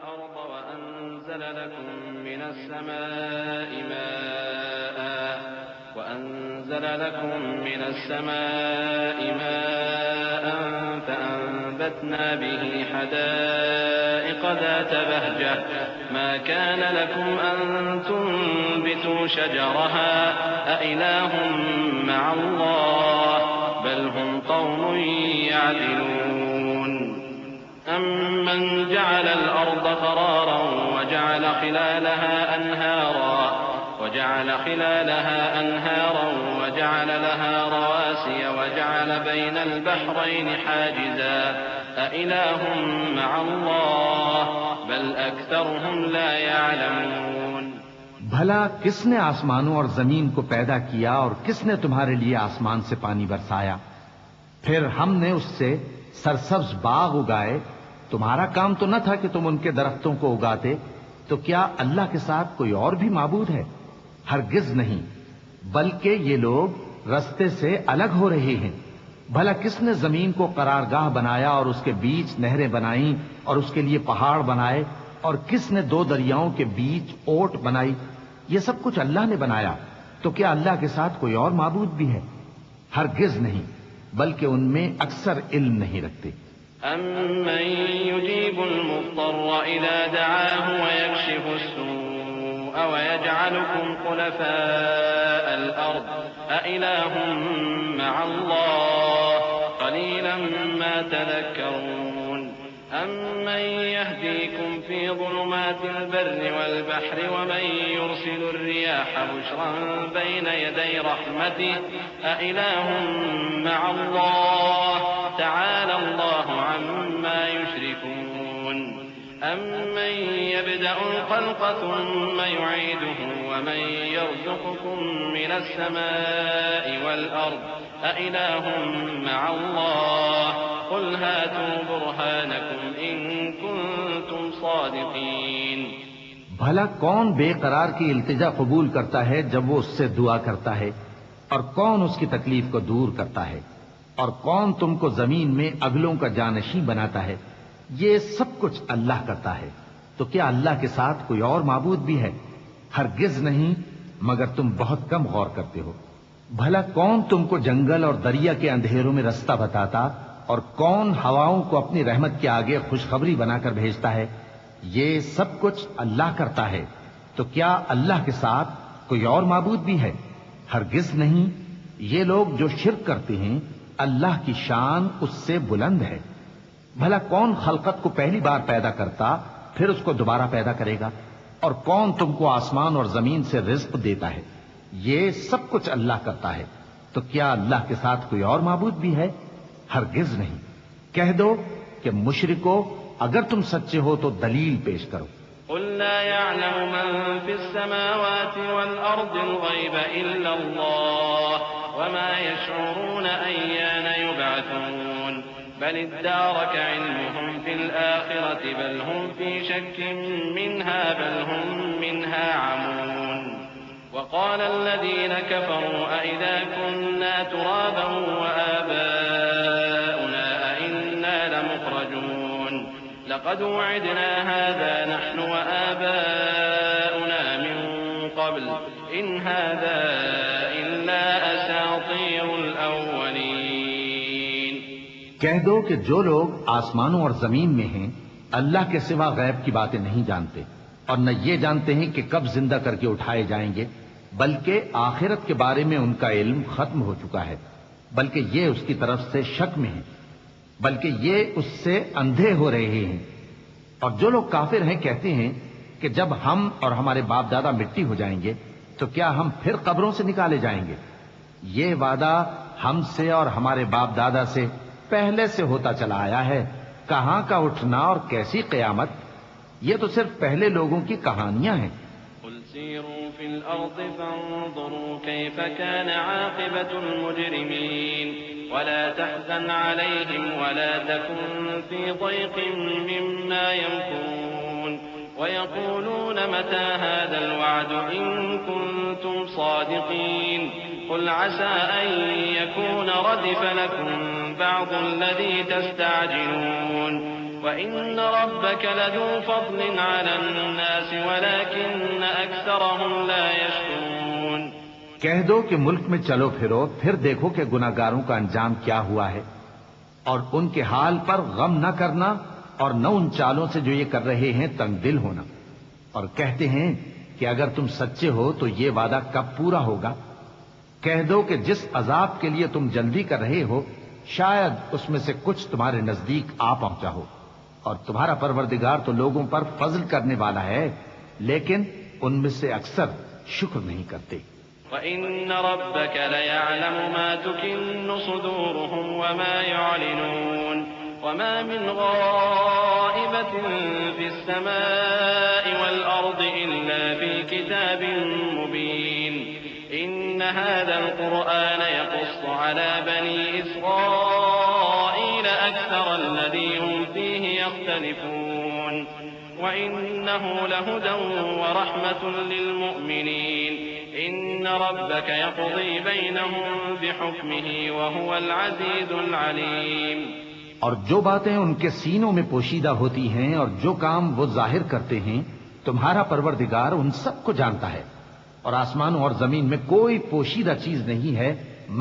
والأرض وأنزل لكم من السماء ماء فأنبتنا به حدائق ذات بهجة ما كان لكم أن تنبتوا شجرها أإله مع الله بل هم قوم يعدلون أمن جعل الأرض قرارا وجعل خلالها أنهارا وجعل لها رواسي وجعل بين البحرين حاجزا أإله مع الله بل أكثرهم لا يعلمون. بھلا کس نے آسمانوں اور زمین کو پیدا کیا اور کس نے تمہارے لیے آسمان سے پانی برسایا؟ پھر ہم نے اس سے سرسبز باغ اگائے. تمہارا کام تو نہ تھا کہ تم ان کے درختوں کو اگاتے؟ تو کیا اللہ کے ساتھ کوئی اور بھی معبود ہے؟ ہرگز نہیں، بلکہ یہ لوگ رستے سے الگ ہو رہے ہیں. بھلا کس نے زمین کو قرارگاہ بنایا اور اس کے بیچ نہریں بنائیں اور اس کے لیے پہاڑ بنائے، اور کس نے دو دریاؤں کے بیچ اوٹ بنائی؟ یہ سب کچھ اللہ نے بنایا. تو کیا اللہ کے ساتھ کوئی اور معبود بھی ہے؟ ہرگز نہیں، بلکہ ان میں اکثر علم نہیں رکھتے. أَمَّن يُجِيبُ الْمُضْطَرَّ إِذَا دَعَاهُ وَيَكْشِفُ السُّوءَ وَيَجْعَلُكُمْ خُلَفَاءَ الْأَرْضِ أَإِلَٰهٌ مَّعَ اللَّهِ قَلِيلًا مَّا تَذَكَّرُونَ. أَمَّن يَهْدِيكُمْ فِي ظُلُمَاتِ الْبَرِّ وَالْبَحْرِ وَمَن يُرْسِلُ الرِّيَاحَ بُشْرًا بَيْنَ يَدَيْ رَحْمَتِهِ أَإِلَٰهٌ مَّعَ اللَّهِ تعالى الله عما يشركون. أمن يبدأ الخلق ثم يعيده ومن يرزقكم من السماء والأرض أإله مع الله قل هاتوا برهانكم إن كنتم صادقين. بھلا کون بے قرار کی التجا قبول کرتا ہے جب وہ اس سے دعا کرتا ہے، اور کون اس کی تکلیف کو دور کرتا ہے، اور کون تم کو زمین میں اگلوں کا جانشین بناتا ہے؟ یہ سب کچھ اللہ کرتا ہے. تو کیا اللہ کے ساتھ کوئی اور معبود بھی ہے؟ ہرگز نہیں، مگر تم بہت کم غور کرتے ہو. بھلا کون تم کو جنگل اور دریا کے اندھیروں میں رستہ بتاتا، اور کون ہواؤں کو اپنی رحمت کے آگے خوشخبری بنا کر بھیجتا ہے؟ یہ سب کچھ اللہ کرتا ہے. تو کیا اللہ کے ساتھ کوئی اور معبود بھی ہے؟ ہرگز نہیں. یہ لوگ جو شرک کرتے ہیں اللہ کی شان اس سے بلند ہے. بھلا کون خلقت کو پہلی بار پیدا کرتا پھر اس کو دوبارہ پیدا کرے گا؟ اور کون تم کو آسمان اور زمین سے رزق دیتا ہے؟ یہ سب کچھ اللہ کرتا ہے. تو کیا اللہ کے ساتھ کوئی اور معبود بھی ہے؟ ہرگز نہیں. کہہ دو کہ مشرکو، اگر تم سچے ہو تو دلیل پیش کرو. قل لا يعلم من في السماوات والأرض الغيب إلا الله وما يشعرون أيان يبعثون بل ادارك علمهم في الآخرة بل هم في شك منها عمون. وقال الذين كفروا أئذا كنا ترابا وآباؤنا أئنا لمخرجون لقد وعدنا هذا نحن وآباؤنا من قبل إن هذا إلا أساطير الأولين. کہہ دو کہ جو لوگ آسمانوں اور زمین میں ہیں اللہ کے سوا غیب کی باتیں نہیں جانتے، اور نہ یہ جانتے ہیں کہ کب زندہ کر کے اٹھائے جائیں گے، بلکہ آخرت کے بارے میں ان کا علم ختم ہو چکا ہے، بلکہ یہ اس کی طرف سے شک میں ہیں، بلکہ یہ اس سے اندھے ہو رہے ہیں. اور جو لوگ کافر ہیں کہتے ہیں کہ جب ہم اور ہمارے باپ دادا مٹی ہو جائیں گے تو کیا ہم پھر قبروں سے نکالے جائیں گے؟ یہ وعدہ ہم سے اور ہمارے باپ دادا سے پہلے سے ہوتا چلا آیا ہے. کہاں کا اٹھنا اور کیسی قیامت؟ یہ تو صرف پہلے لوگوں کی کہانیاں ہیں. قل سيروا في الأرض فانظروا كيف كان عاقبة المجرمين ولا تحزن عليهم ولا تكن في ضيق مما يمكرون ويقولون متى هذا الوعد إن كنتم صادقين قل عسى أن يكون ردف لكم بعض الذي تستعجلون وَإِنَّ رَبَّكَ لَذُو فَضْلٍ عَلَى النَّاسِ وَلَكِنَّ أَكْثَرَهُمْ لَا يَشْكُرُونَ کہہ دو کہ ملک میں چلو پھرو، پھر دیکھو کہ گناہگاروں کا انجام کیا ہوا ہے، اور ان کے حال پر غم نہ کرنا اور نہ ان چالوں سے جو یہ کر رہے ہیں تنگ دل ہونا، اور کہتے ہیں کہ اگر تم سچے ہو تو یہ وعدہ کب پورا ہوگا؟ کہہ دو کہ جس عذاب کے لیے تم جلدی کر رہے ہو شاید اس میں سے کچھ تمہارے نزدیک آ پہنچا ہو، اور تمہارا پروردگار تو لوگوں پر فضل کرنے والا ہے، لیکن ان میں سے اکثر شکر نہیں کرتے۔ وَإِنَّ رَبَّكَ لَيَعْلَمُ مَا تُكِنُّ صُدُورُهُمْ وَمَا يُعْلِنُونَ وَمَا مِنْ غَائِبَةٍ فِي السَّمَاءِ وَالْأَرْضِ إِلَّا فِي كِتَابٍ مُبِينٍ إِنَّ هَذَا الْقُرْآنَ يَقُصُّ عَلَى بَنِي إِسْرَائِيلَ أَكْثَرَ الَّذِي هُمْ فِيهِ يَخْتَلِفُونَ وَإِنَّهُ لَهُدًى وَرَحْمَةٌ لِّلْمُؤْمِنِينَ إِنَّ رَبَّكَ يَقْضِي بَيْنَهُم بِحُكْمِهِ وَهُوَ الْعَزِيزُ الْعَلِيمُ۔ اور جو باتیں ان کے سینوں میں پوشیدہ ہوتی ہیں اور جو کام وہ ظاہر کرتے ہیں تمہارا پروردگار ان سب کو جانتا ہے، اور آسمانوں اور زمین میں کوئی پوشیدہ چیز نہیں ہے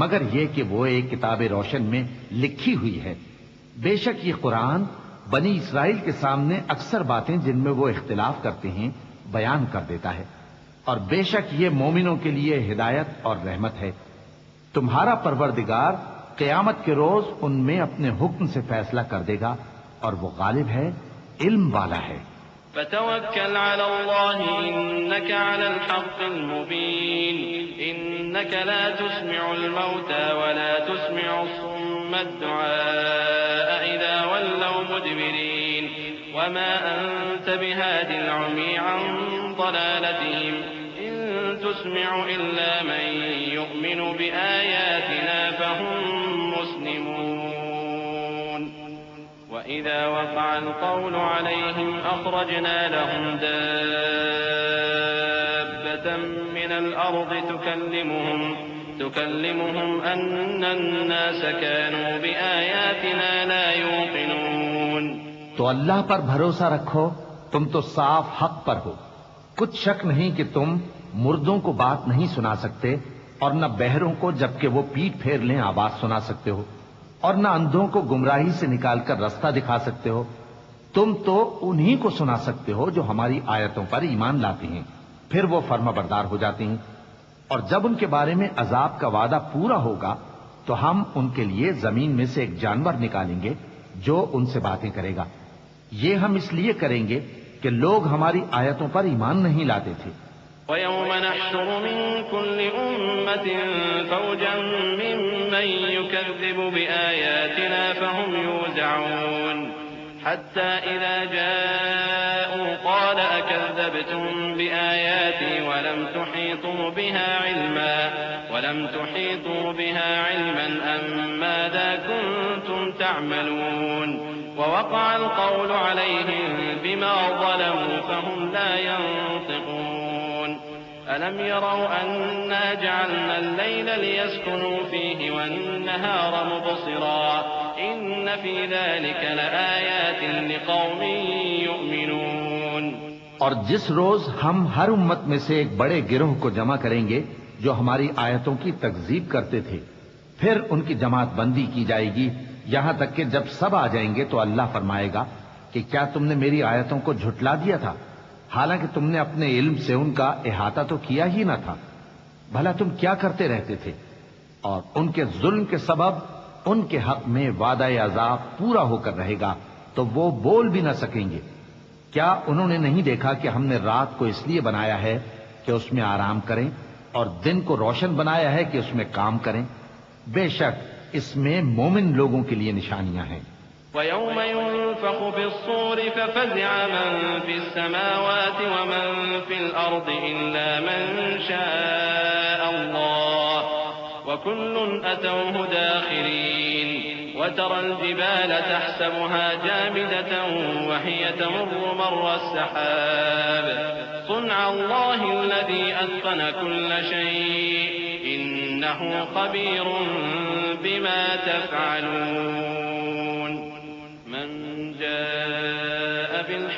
مگر یہ کہ وہ ایک کتاب روشن میں لکھی ہوئی ہے۔ بے شک یہ قرآن بنی اسرائیل کے سامنے اکثر باتیں جن میں وہ اختلاف کرتے ہیں بیان کر دیتا ہے، اور بے شک یہ مومنوں کے لیے ہدایت اور رحمت ہے۔ تمہارا پروردگار قیامت کے روز ان میں اپنے حکم سے فیصلہ کر دے گا، اور وہ غالب ہے، علم والا ہے۔ فَتَوَكَّلْ عَلَى اللَّهِ إِنَّكَ عَلَى الْحَقِّ الْمُبِينِ إِنَّكَ لَا تُسْمِعُ الْمَوْتَى وَلَا تُسْمِعُ الصُّمَّ الدُّعَاءَ إِذَا وَلَّوْا مُدْبِرِينَ وَمَا أَنتَ بِهَادِ الْعُمْيِ عَن ضَلَالَتِهِمْ إِن تُسْمِعُ إِلَّا مَن يُؤْمِنُ بِآيَاتِنَا فَهُم مُّسْلِمُونَ وَإِذَا وَقَعَ الْقَوْلُ عَلَيْهِمْ أَخْرَجْنَا لَهُمْ دَابَّةً مِّنَ الْأَرْضِ تُكَلِّمُهُمْ أَنَّ النَّاسَ كَانُوا بِآيَاتِنَا لَا يُوقِنُونَ۔ تو اللہ پر بھروسہ رکھو، تم تو صاف حق پر ہو۔ کچھ شک نہیں کہ تم مردوں کو بات نہیں سنا سکتے، اور نہ بہروں کو جبکہ وہ پیٹ پھیر لیں آواز سنا سکتے ہو، اور نہ اندھوں کو گمراہی سے نکال کر رستہ دکھا سکتے ہو۔ تم تو انہی کو سنا سکتے ہو جو ہماری آیتوں پر ایمان لاتے ہیں، پھر وہ فرما بردار ہو جاتے ہیں، اور جب ان کے بارے میں عذاب کا وعدہ پورا ہوگا تو ہم ان کے لیے زمین میں سے ایک جانور نکالیں گے جو ان سے باتیں کرے گا۔ یہ ہم اس لیے کریں گے کہ لوگ ہماری آیتوں پر ایمان نہیں لاتے تھے۔ وَيَوْمَ نَحْشُرُ مِن كُلِّ أُمَّةٍ فَوْجًا مِّمَّن يُكَذِّبُ بِآيَاتِنَا فَهُمْ يُوزَعُونَ حَتَّى إِذَا جَاءُوا قَالَ أَكَذَّبْتُم بِآيَاتِي وَلَمْ تُحِيطُوا بِهَا عِلْمًا أَم مَّاذَا كُنتُمْ تَعْمَلُونَ وَوَقَعَ الْقَوْلُ عَلَيْهِم بِمَا ظَلَمُوا فَهُمْ لَا يَنطِقُونَ أَلَمْ يَرَوْا أَنَّا جَعَلْنَا اللَّيْلَ لِيَسْكُنُوا فِيهِ وَالنَّهَارَ مُبْصِرًا إِنَّ فِي ذَلِكَ لَآيَاتٍ لِقَوْمٍ يُؤْمِنُونَ۔ اور جس روز ہم ہر امت میں سے ایک بڑے گروہ کو جمع کریں گے جو ہماری آیتوں کی تکذیب کرتے تھے، پھر ان کی جماعت بندی کی جائے گی یہاں تک کہ جب سب آ جائیں گے تو اللہ فرمائے گا کہ کیا تم نے میری آیتوں کو جھٹلا دیا تھا، حالانکہ تم نے اپنے علم سے ان کا احاطہ تو کیا ہی نہ تھا؟ بھلا تم کیا کرتے رہتے تھے؟ اور ان کے ظلم کے سبب ان کے حق میں وعدہ عذاب پورا ہو کر رہے گا تو وہ بول بھی نہ سکیں گے۔ کیا انہوں نے نہیں دیکھا کہ ہم نے رات کو اس لیے بنایا ہے کہ اس میں آرام کریں، اور دن کو روشن بنایا ہے کہ اس میں کام کریں؟ بے شک اس میں مومن لوگوں کے لیے نشانیاں ہیں۔ وَيَوْمَ يُنفَخُ فِي الصُّورِ فَفَزِعَ مَن فِي السَّمَاوَاتِ وَمَن فِي الْأَرْضِ إِلَّا مَن شَاءَ اللَّهُ وَكُلٌّ أَتَوْهُ دَاخِرِينَ وَتَرَى الْجِبَالَ تَحْسَبُهَا جَامِدَةً وَهِيَ تَمُرُّ مَرَّ السَّحَابِ صُنْعَ اللَّهِ الَّذِي أَتْقَنَ كُلَّ شَيْءٍ إِنَّهُ خَبِيرٌ بِمَا تَفْعَلُونَ من جاء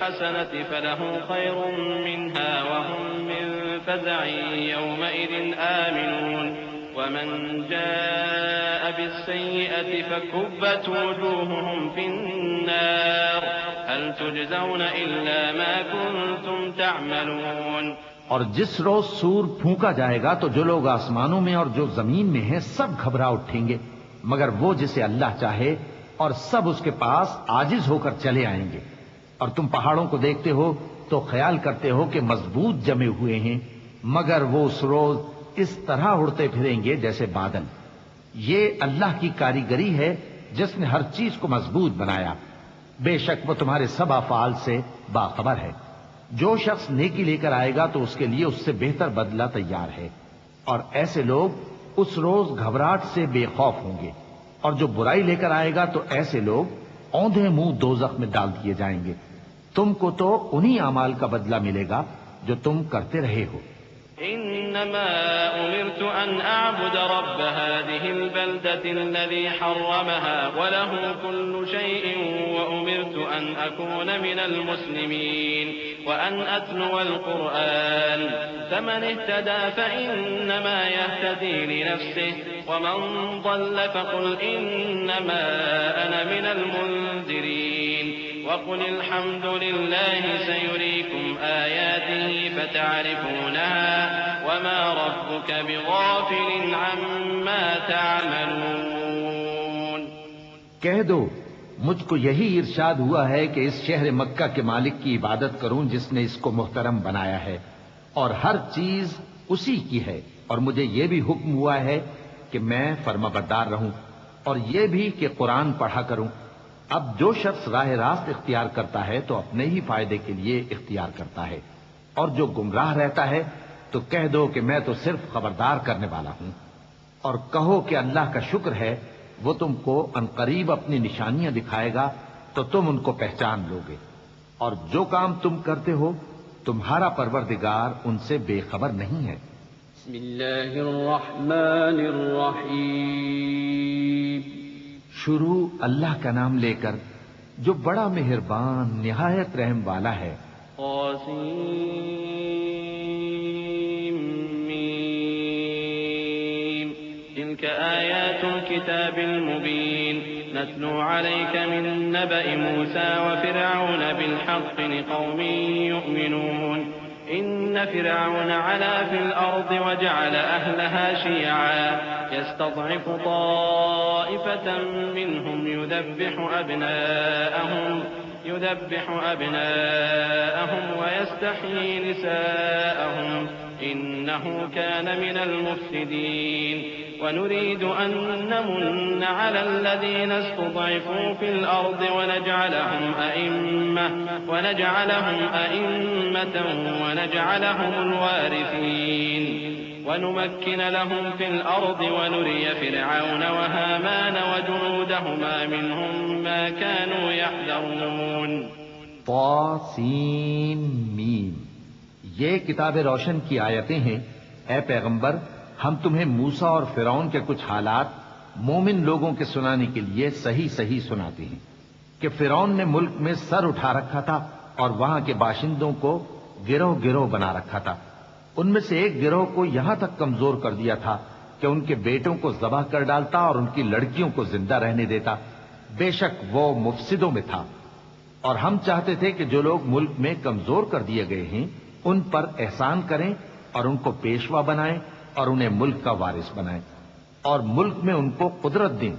بالحسنة فله خير منها وهم من فزع يومئذ آمنون ومن جاء بالسيئة فكبت وجوههم في النار هل تجزون إلا ما كنتم تعملون۔ اور جس روز سور پھونکا جائے گا تو جو لوگ آسمانوں میں اور جو زمین میں ہیں سب گھبرا اٹھیں گے مگر وہ جسے اللہ چاہے، اور سب اس کے پاس عاجز ہو کر چلے آئیں گے۔ اور تم پہاڑوں کو دیکھتے ہو تو خیال کرتے ہو کہ مضبوط جمے ہوئے ہیں، مگر وہ اس روز اس طرح اڑتے پھریں گے جیسے بادل۔ یہ اللہ کی کاریگری ہے جس نے ہر چیز کو مضبوط بنایا، بے شک وہ تمہارے سب افعال سے باخبر ہے۔ جو شخص نیکی لے کر آئے گا تو اس کے لیے اس سے بہتر بدلہ تیار ہے، اور ایسے لوگ اس روز گھبراہٹ سے بے خوف ہوں گے۔ اور جو برائی لے کر آئے گا تو ایسے لوگ اوندھے منہ دوزخ میں ڈال دیے جائیں گے۔ تم کو تو انہی اعمال کا بدلہ ملے گا جو تم کرتے رہے ہو۔ إنما أمرت أن أعبد رب هذه البلدة الذي حرمها وله كل شيء وأمرت أن أكون من المسلمين وأن أتلو القرآن فمن اهتدى فإنما يهتدي لنفسه ومن ضل فقل إنما أنا من المنذرين وقل الحمد لله سيريكم آياته فتعرفونها وما ربك بغافل عما تعملون۔ کہہ دو مجھ کو یہی ارشاد ہوا ہے کہ اس شہر مکہ کے مالک کی عبادت کروں جس نے اس کو محترم بنایا ہے، اور ہر چیز اسی کی ہے، اور مجھے یہ بھی حکم ہوا ہے کہ میں فرمانبردار رہوں، اور یہ بھی کہ قرآن پڑھا کروں۔ اب جو شخص راہ راست اختیار کرتا ہے تو اپنے ہی فائدے کے لیے اختیار کرتا ہے، اور جو گمراہ رہتا ہے تو کہہ دو کہ میں تو صرف خبردار کرنے والا ہوں۔ اور کہو کہ اللہ کا شکر ہے وہ تم کو عنقریب اپنی نشانیاں دکھائے گا تو تم ان کو پہچان لو گے، اور جو کام تم کرتے ہو تمہارا پروردگار ان سے بے خبر نہیں ہے۔ بسم اللہ الرحمن الرحیم۔ شروع اللہ کا نام لے کر جو بڑا مہربان نہایت رحم والا ہے۔ طاسیم تلك آیات الكتاب المبین نتلو علیک من نبأ موسى وفرعون بالحق لقوم یؤمنون إن فرعون علا في الأرض وجعل أهلها شيعا يستضعف طائفة منهم يذبح أبناءهم ويستحيي نساءهم إنه كان من المفسدين ونريد أن نمن على الذين استضعفوا في الأرض ونجعلهم أئمة ونجعلهم الوارثين ونمكن لهم في الأرض ونري فرعون وهامان وجنودهما منهم ما كانوا يحذرون۔ طاسیم میم، یہ کتاب روشن کی آیتیں ہیں۔ اے پیغمبر، ہم تمہیں موسیٰ اور فرعون کے کچھ حالات مومن لوگوں کے سنانے کے لیے صحیح صحیح سناتے ہیں کہ فرعون نے ملک میں سر اٹھا رکھا تھا اور وہاں کے باشندوں کو گروہ گروہ بنا رکھا تھا۔ ان میں سے ایک گروہ کو یہاں تک کمزور کر دیا تھا کہ ان کے بیٹوں کو ذبح کر ڈالتا اور ان کی لڑکیوں کو زندہ رہنے دیتا۔ بے شک وہ مفسدوں میں تھا۔ اور ہم چاہتے تھے کہ جو لوگ ملک میں کمزور کر دیے گئے ہیں ان پر احسان کریں اور ان کو پیشوا بنائیں اور انہیں ملک کا وارث بنائیں، اور ملک میں ان کو قدرت دیں،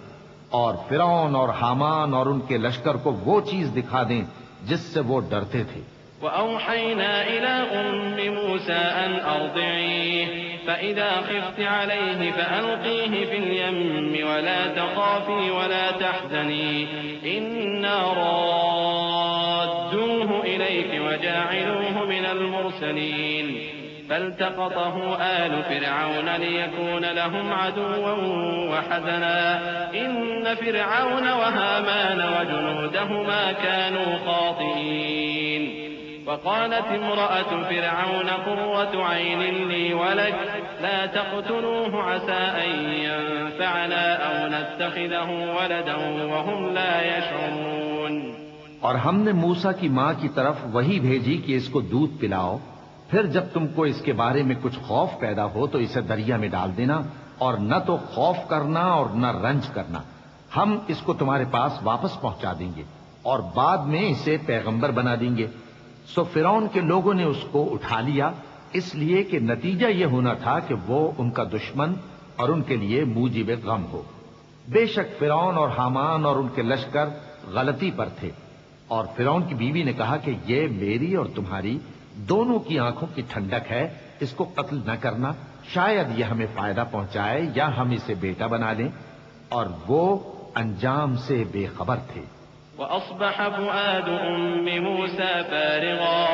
اور فرعون اور حامان اور ان کے لشکر کو وہ چیز دکھا دیں جس سے وہ ڈرتے تھے۔ وَأَوْحَيْنَا إِلَىٰ أُمِّ مُوسَىٰ أَنْ أَرْضِعِيهِ فَإِذَا خِفْتِ عَلَيْهِ فَأَلْقِيهِ فِي الْيَمِّ وَلَا تَخَافِي وَلَا تَحْزَنِي إِنَّا رَادُّوهُ إِلَيْكِ وَجَاعِلُوهُ مِنَ الْمُرْسَلِينَ فالتقطه آل فرعون ليكون لهم عدوا وحزنا إن فرعون وهامان وجنودهما كانوا خاطئين وقالت امرأة فرعون قرة عين لي ولك لا تقتلوه عسى أن ينفعنا أو نتخذه ولدا وهم لا يشعرون۔ اور ہم نے موسیٰ کی ماں کی طرف وہی بھیجی کہ اس کو دودھ پلاؤ، پھر جب تم کو اس کے بارے میں کچھ خوف پیدا ہو تو اسے دریا میں ڈال دینا، اور نہ تو خوف کرنا اور نہ رنج کرنا، ہم اس کو تمہارے پاس واپس پہنچا دیں گے اور بعد میں اسے پیغمبر بنا دیں گے۔ سو فرعون کے لوگوں نے اس کو اٹھا لیا، اس لیے کہ نتیجہ یہ ہونا تھا کہ وہ ان کا دشمن اور ان کے لیے موجب غم ہو۔ بے شک فرعون اور حامان اور ان کے لشکر غلطی پر تھے، اور فرعون کی بیوی نے کہا کہ یہ میری اور تمہاری دونوں کی آنکھوں کی ٹھنڈک ہے، اس کو قتل نہ کرنا، شاید یہ ہمیں فائدہ پہنچائے یا ہم اسے بیٹا بنا لیں، اور وہ انجام سے بے خبر تھے۔ وأصبح فؤاد أم موسى فارغا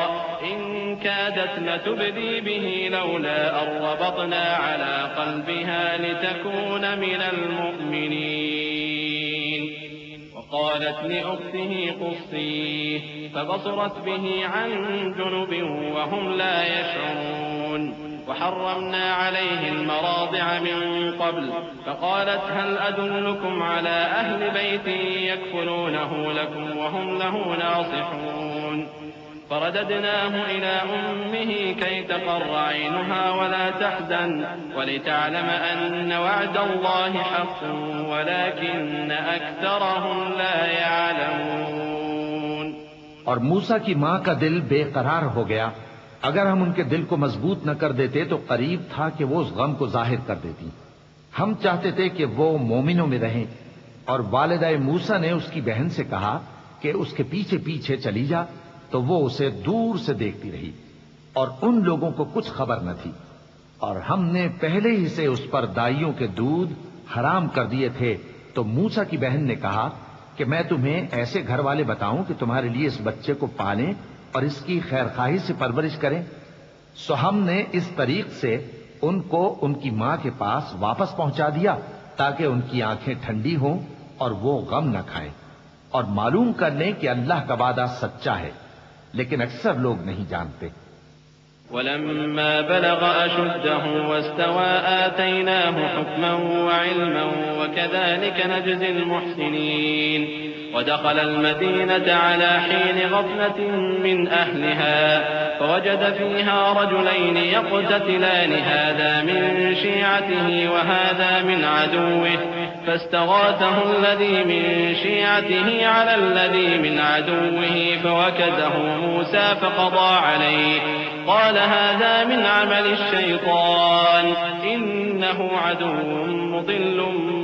إن كادت لتبدي به لولا أن ربطنا على قلبها لتكون من المؤمنين وقالت لأخته قصيه فبصرت به عن جنب وهم لا يشعرون وحرمنا عليه المراضع من قبل فقالت هل أدلكم على أهل بيت يكفلونه لكم وهم له ناصحون فرددناه إلى أمه كي تقر عينها ولا تحزن ولتعلم أن وعد الله حق ولكن أكثرهم لا يعلمون۔ اور موسیٰ کی ماں کا دل بے قرار ہو گیا، اگر ہم ان کے دل کو مضبوط نہ کر دیتے تو قریب تھا کہ وہ اس غم کو ظاہر کر دیتی۔ ہم چاہتے تھے کہ وہ مومنوں میں رہیں، اور والدہ موسیٰ نے اس کی بہن سے کہا کہ اس کے پیچھے پیچھے چلی جا، تو وہ اسے دور سے دیکھتی رہی، اور ان لوگوں کو کچھ خبر نہ تھی، اور ہم نے پہلے ہی سے اس پر دائیوں کے دودھ حرام کر دیے تھے۔ تو موسیٰ کی بہن نے کہا کہ میں تمہیں ایسے گھر والے بتاؤں کہ تمہارے لیے اس بچے کو پالیں اور اس کی خیر خواہی سے پرورش کریں۔ سو ہم نے اس طریق سے ان کو ان کی ماں کے پاس واپس پہنچا دیا تاکہ ان کی آنکھیں ٹھنڈی ہوں اور وہ غم نہ کھائیں، اور معلوم کر لیں کہ اللہ کا وعدہ سچا ہے، لیکن اکثر لوگ نہیں جانتے۔ ولما بلغ أشده واستوى آتيناه حكما وعلما وكذلك نجزي المحسنين ودخل المدينة على حين غفلة من أهلها فوجد فيها رجلين يقتتلان هذا من شيعته وهذا من عدوه فاستغاثه الذي من شيعته على الذي من عدوه فوكزه موسى فقضى عليه قال هذا من عمل الشيطان إنه عدو مضل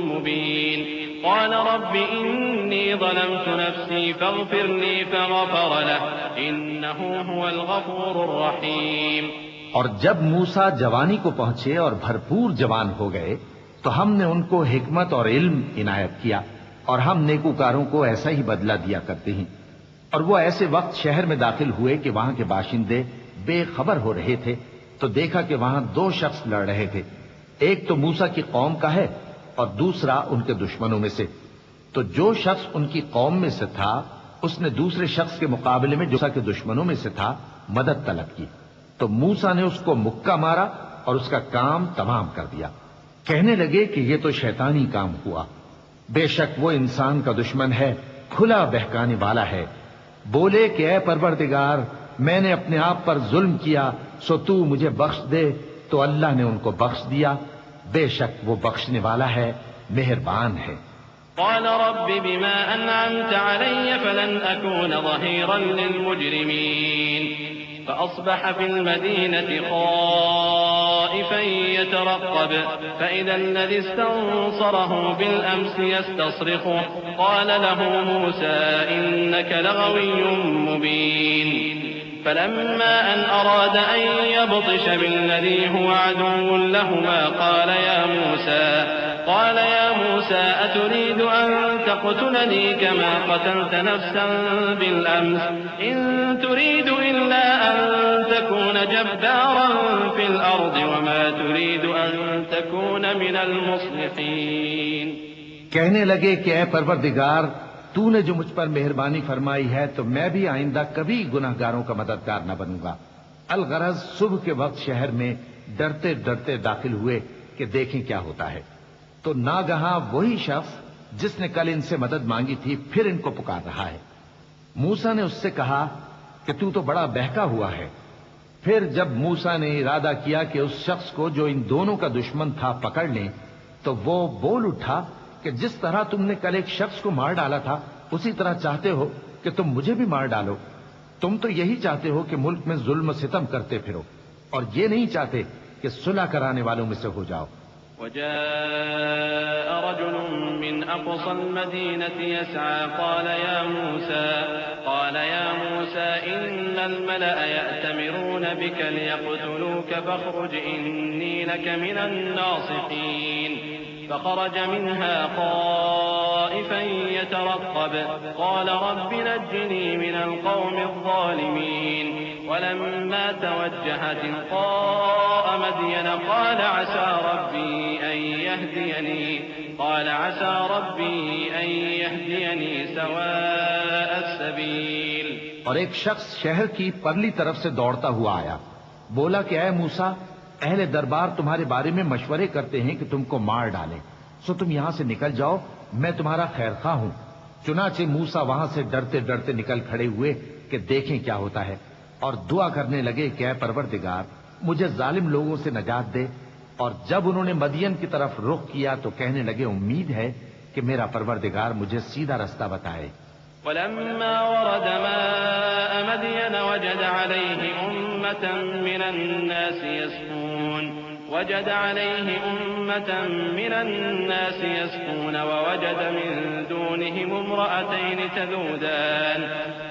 مبين قال رب إني ظلمت نفسي فاغفر لي فغفر له إنه هو الغفور الرحيم۔ اور جب موسیٰ جوانی کو پہنچے اور بھرپور جوان ہو گئے تو ہم نے ان کو حکمت اور علم عنایت کیا، اور ہم نیکوکاروں کو ایسا ہی بدلہ دیا کرتے ہیں۔ اور وہ ایسے وقت شہر میں داخل ہوئے کہ وہاں کے باشندے بے خبر ہو رہے تھے، تو دیکھا کہ وہاں دو شخص لڑ رہے تھے، ایک تو موسیٰ کی قوم کا ہے اور دوسرا ان کے دشمنوں میں سے۔ تو جو شخص ان کی قوم میں سے تھا اس نے دوسرے شخص کے مقابلے میں جو موسیٰ کے دشمنوں میں سے تھا مدد طلب کی، تو موسیٰ نے اس کو مکہ مارا اور اس کا کام تمام کر دیا۔ کہنے لگے کہ یہ تو شیطانی کام ہوا، بے شک وہ انسان کا دشمن ہے، کھلا بہکانے والا ہے۔ بولے کہ اے پروردگار، میں نے اپنے آپ پر ظلم کیا، سو تو مجھے بخش دے، تو اللہ نے ان کو بخش دیا، بے شک وہ بخشنے والا ہے، مہربان ہے۔ قال رب بما أنعمت علي فلن أكون ظهيرا للمجرمين فأصبح في المدينة خائفا يترقب فإذا الذي استنصره بالأمس يستصرخه قال له موسى إنك لغوي مبين فلما أن أراد أن يبطش بالذي هو عدو لهما قال يا موسى أتريد أن تقتلني كما قتلت نفسا بالأمس إن تريد إلا أن تكون جبارا في الأرض وما تريد أن تكون من المصلحين۔ کہنے لگے کہ اے پروردگار، تو نے جو مجھ پر مہربانی فرمائی ہے تو میں بھی آئندہ کبھی گناہگاروں کا مددگار نہ بنوں گا۔ الغرض صبح کے وقت شہر میں ڈرتے ڈرتے داخل ہوئے کہ دیکھیں کیا ہوتا ہے، تو ناگہاں وہی شخص جس نے کل ان سے مدد مانگی تھی پھر ان کو پکار رہا ہے۔ موسیٰ نے اس سے کہا کہ تو بڑا بہکا ہوا ہے۔ پھر جب موسیٰ نے ارادہ کیا کہ اس شخص کو جو ان دونوں کا دشمن تھا پکڑ لیں، تو وہ بول اٹھا کہ جس طرح تم نے کل ایک شخص کو مار ڈالا تھا اسی طرح چاہتے ہو کہ تم مجھے بھی مار ڈالو۔ تم تو یہی چاہتے ہو کہ ملک میں ظلم و ستم کرتے پھرو، اور یہ نہیں چاہتے کہ صلح کرانے والوں میں سے ہو جاؤ۔ وجاء رجل من أقصى المدينة يسعى قال يا موسى إن الملأ يأتمرون بك ليقتلوك فاخرج إني لك من الناصحين فخرج منها خائفا يترقب قال رب نجني من القوم الظالمين ولما توجه تلقاء مدين قال عسى ربي أن يهديني سواء السبيل۔ اور ایک شخص شہر کی پرلی طرف سے دوڑتا ہوا آیا، بولا کہ اے موسیٰ، اہل دربار تمہارے بارے میں مشورے کرتے ہیں کہ تم کو مار ڈالیں، سو تم یہاں سے نکل جاؤ، میں تمہارا خیر خواہ ہوں۔ چنانچہ موسیٰ وہاں سے ڈرتے ڈرتے نکل کھڑے ہوئے کہ دیکھیں کیا ہوتا ہے، اور دعا کرنے لگے کہ اے پروردگار مجھے ظالم لوگوں سے نجات دے۔ اور جب انہوں نے مدین کی طرف رخ کیا تو کہنے لگے امید ہے کہ میرا پروردگار مجھے سیدھا رستہ بتائے۔ ولما ورد ماء مدين وجد عليه أمة من الناس يسقون ووجد من دونهم امرأتين تذودان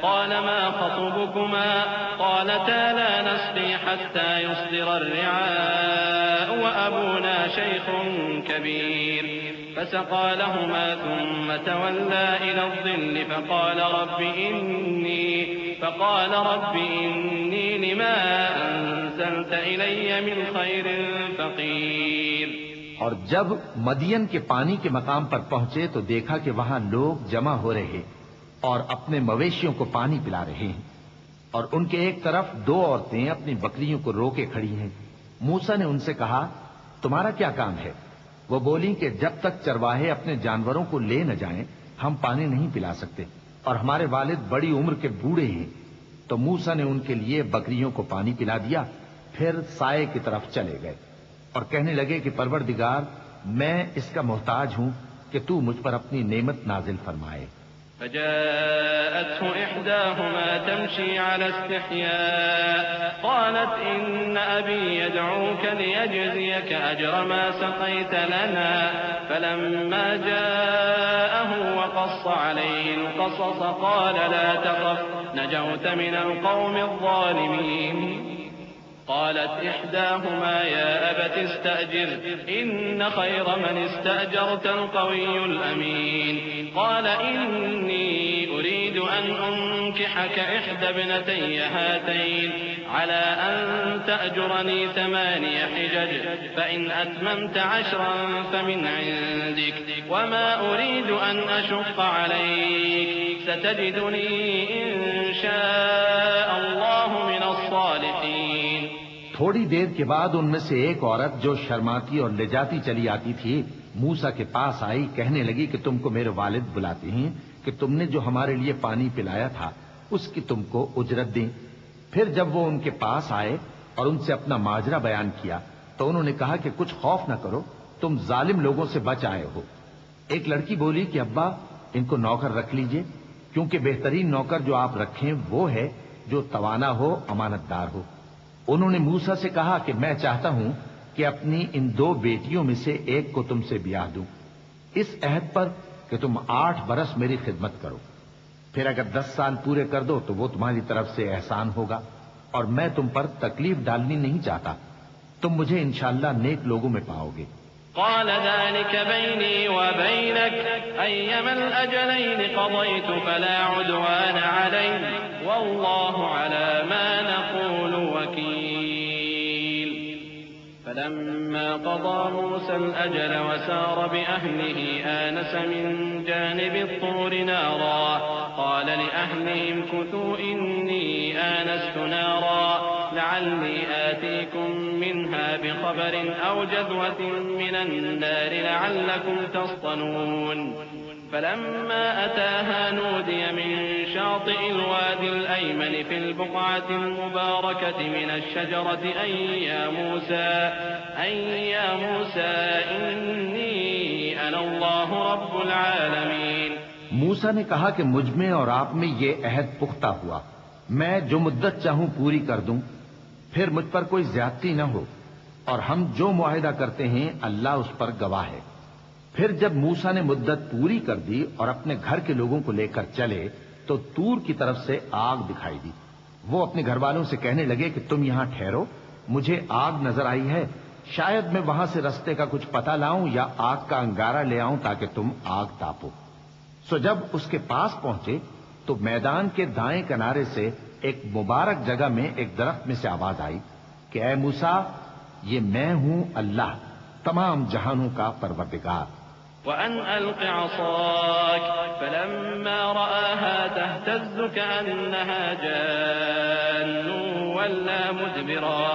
قال ما خطبكما قالتا لا نسقي حتى يصدر الرعاء وأبونا شيخ كبير فسقى لهما ثم تولى إلى الظل فقال رب إني لما أنزلت إلي من خير فقير۔ اور جب مدین کے پانی کے مقام پر پہنچے تو دیکھا کہ وہاں لوگ جمع ہو رہے اور اپنے مویشیوں کو پانی پلا رہے ہیں، اور ان کے ایک طرف دو عورتیں اپنی بکریوں کو روکے کھڑی ہیں۔ موسیٰ نے ان سے کہا تمہارا کیا کام ہے؟ وہ بولی کہ جب تک چرواہے اپنے جانوروں کو لے نہ جائیں ہم پانی نہیں پلا سکتے، اور ہمارے والد بڑی عمر کے بوڑھے ہیں۔ تو موسیٰ نے ان کے لیے بکریوں کو پانی پلا دیا، پھر سائے کی طرف چلے گئے اور کہنے لگے کہ پروردگار میں اس کا محتاج ہوں کہ تو مجھ پر اپنی نعمت نازل فرمائے۔ فجاءته إحداهما تمشي على استحياء قالت إن أبي يدعوك ليجزيك أجر ما سقيت لنا فلما جاءه وقص عليه القصص قال لا تخف نجوت من القوم الظالمين قالت إحداهما يا أبت استأجر إن خير من استأجرت القوي الأمين قال إني أريد أن أنكحك إحدى ابنتي هاتين على أن تأجرني 8 حجج فإن أتممت 10 فمن عندك وما أريد أن أشق عليك ستجدني إن شاء الله من الصالحين۔ تھوڑی دیر کے بعد ان میں سے ایک عورت جو شرماتی اور لجاتی چلی آتی تھی موسیٰ کے پاس آئی، کہنے لگی کہ تم کو میرے والد بلاتے ہیں کہ تم نے جو ہمارے لیے پانی پلایا تھا اس کی تم کو اجرت دیں۔ پھر جب وہ ان کے پاس آئے اور ان سے اپنا ماجرا بیان کیا تو انہوں نے کہا کہ کچھ خوف نہ کرو، تم ظالم لوگوں سے بچ آئے ہو۔ ایک لڑکی بولی کہ ابا ان کو نوکر رکھ لیجئے، کیونکہ بہترین نوکر جو آپ رکھیں وہ ہے جو توانا ہو، امانت دار ہو۔ انہوں نے موسیٰ سے کہا کہ میں چاہتا ہوں کہ اپنی ان 2 بیٹیوں میں سے ایک کو تم سے بیاہ دوں، اس عہد پر کہ تم 8 برس میری خدمت کرو، پھر اگر 10 سال پورے کر دو تو وہ تمہاری طرف سے احسان ہوگا، اور میں تم پر تکلیف ڈالنی نہیں چاہتا، تم مجھے انشاءاللہ نیک لوگوں میں پاؤ گے۔ قال ذلك بيني وبينك أيما الأجلين قضيت فلا عدوان علي والله على ما نقول وكيل۔ فلما قضى موسى الأجل وسار بأهله آنس من جانب الطور نارا قال لأهلهم كثوا إني آنست نارا لعلي آتيكم منها بخبر أو جذوة من النار لعلكم تصطلون۔ فلما أتاها نودي من شاطئ الوادي الأيمن في البقعة المباركة من الشجرة أن يا موسى إني أنا الله رب العالمين. موسیٰ نے کہا کہ مجھ میں اور آپ میں یہ عہد پختہ ہوا، میں جو مدت چاہوں پوری کر دوں، پھر مجھ پر کوئی زیادتی نہ ہو، اور ہم جو معاہدہ کرتے ہیں اللہ اس پر گواہ ہے. پھر جب موسیٰ نے مدت پوری کر دی اور اپنے گھر کے لوگوں کو لے کر چلے تو طور کی طرف سے آگ دکھائی دی. وہ اپنے گھر والوں سے کہنے لگے کہ تم یہاں ٹھہرو، مجھے آگ نظر آئی ہے، شاید میں وہاں سے رستے کا کچھ پتہ لاؤں یا آگ کا انگارہ لے آؤں تاکہ تم آگ تاپو. سو جب اس کے پاس پہنچے تو میدان کے دائیں کنارے سے ایک مبارک جگہ میں ایک درخت میں سے آواز آئی کہ اے موسیٰ، یہ میں ہوں اللہ، تمام جہانوں کا پروردگار. وأن ألق عصاك فلما رآها تهتز كأنها جان ولا مدبرا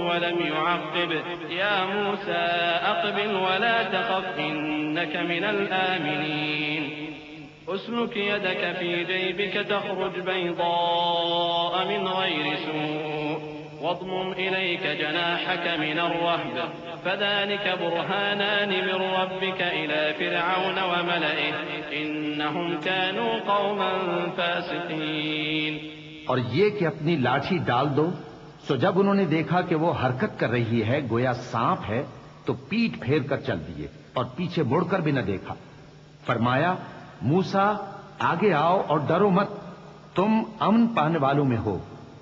ولم يعقب يا موسى أقبل ولا تخف إنك من الآمنين. أسلك يدك في جيبك تخرج بيضاء من غير سوء واضمم إليك جناحك من الرهب فذلك برهانان من ربك إلى فرعون وملئه إنهم كانوا قوما فاسقين. اور یہ کہ اپنی لاٹھی ڈال دو. سو جب انہوں نے دیکھا کہ وہ حرکت کر رہی ہے گویا سانپ ہے تو پیٹ پھیر کر چل دیے اور پیچھے مڑ کر بھی نہ دیکھا. فرمایا موسیٰ آگے آؤ اور ڈرو مت، تم امن پانے والوں میں ہو.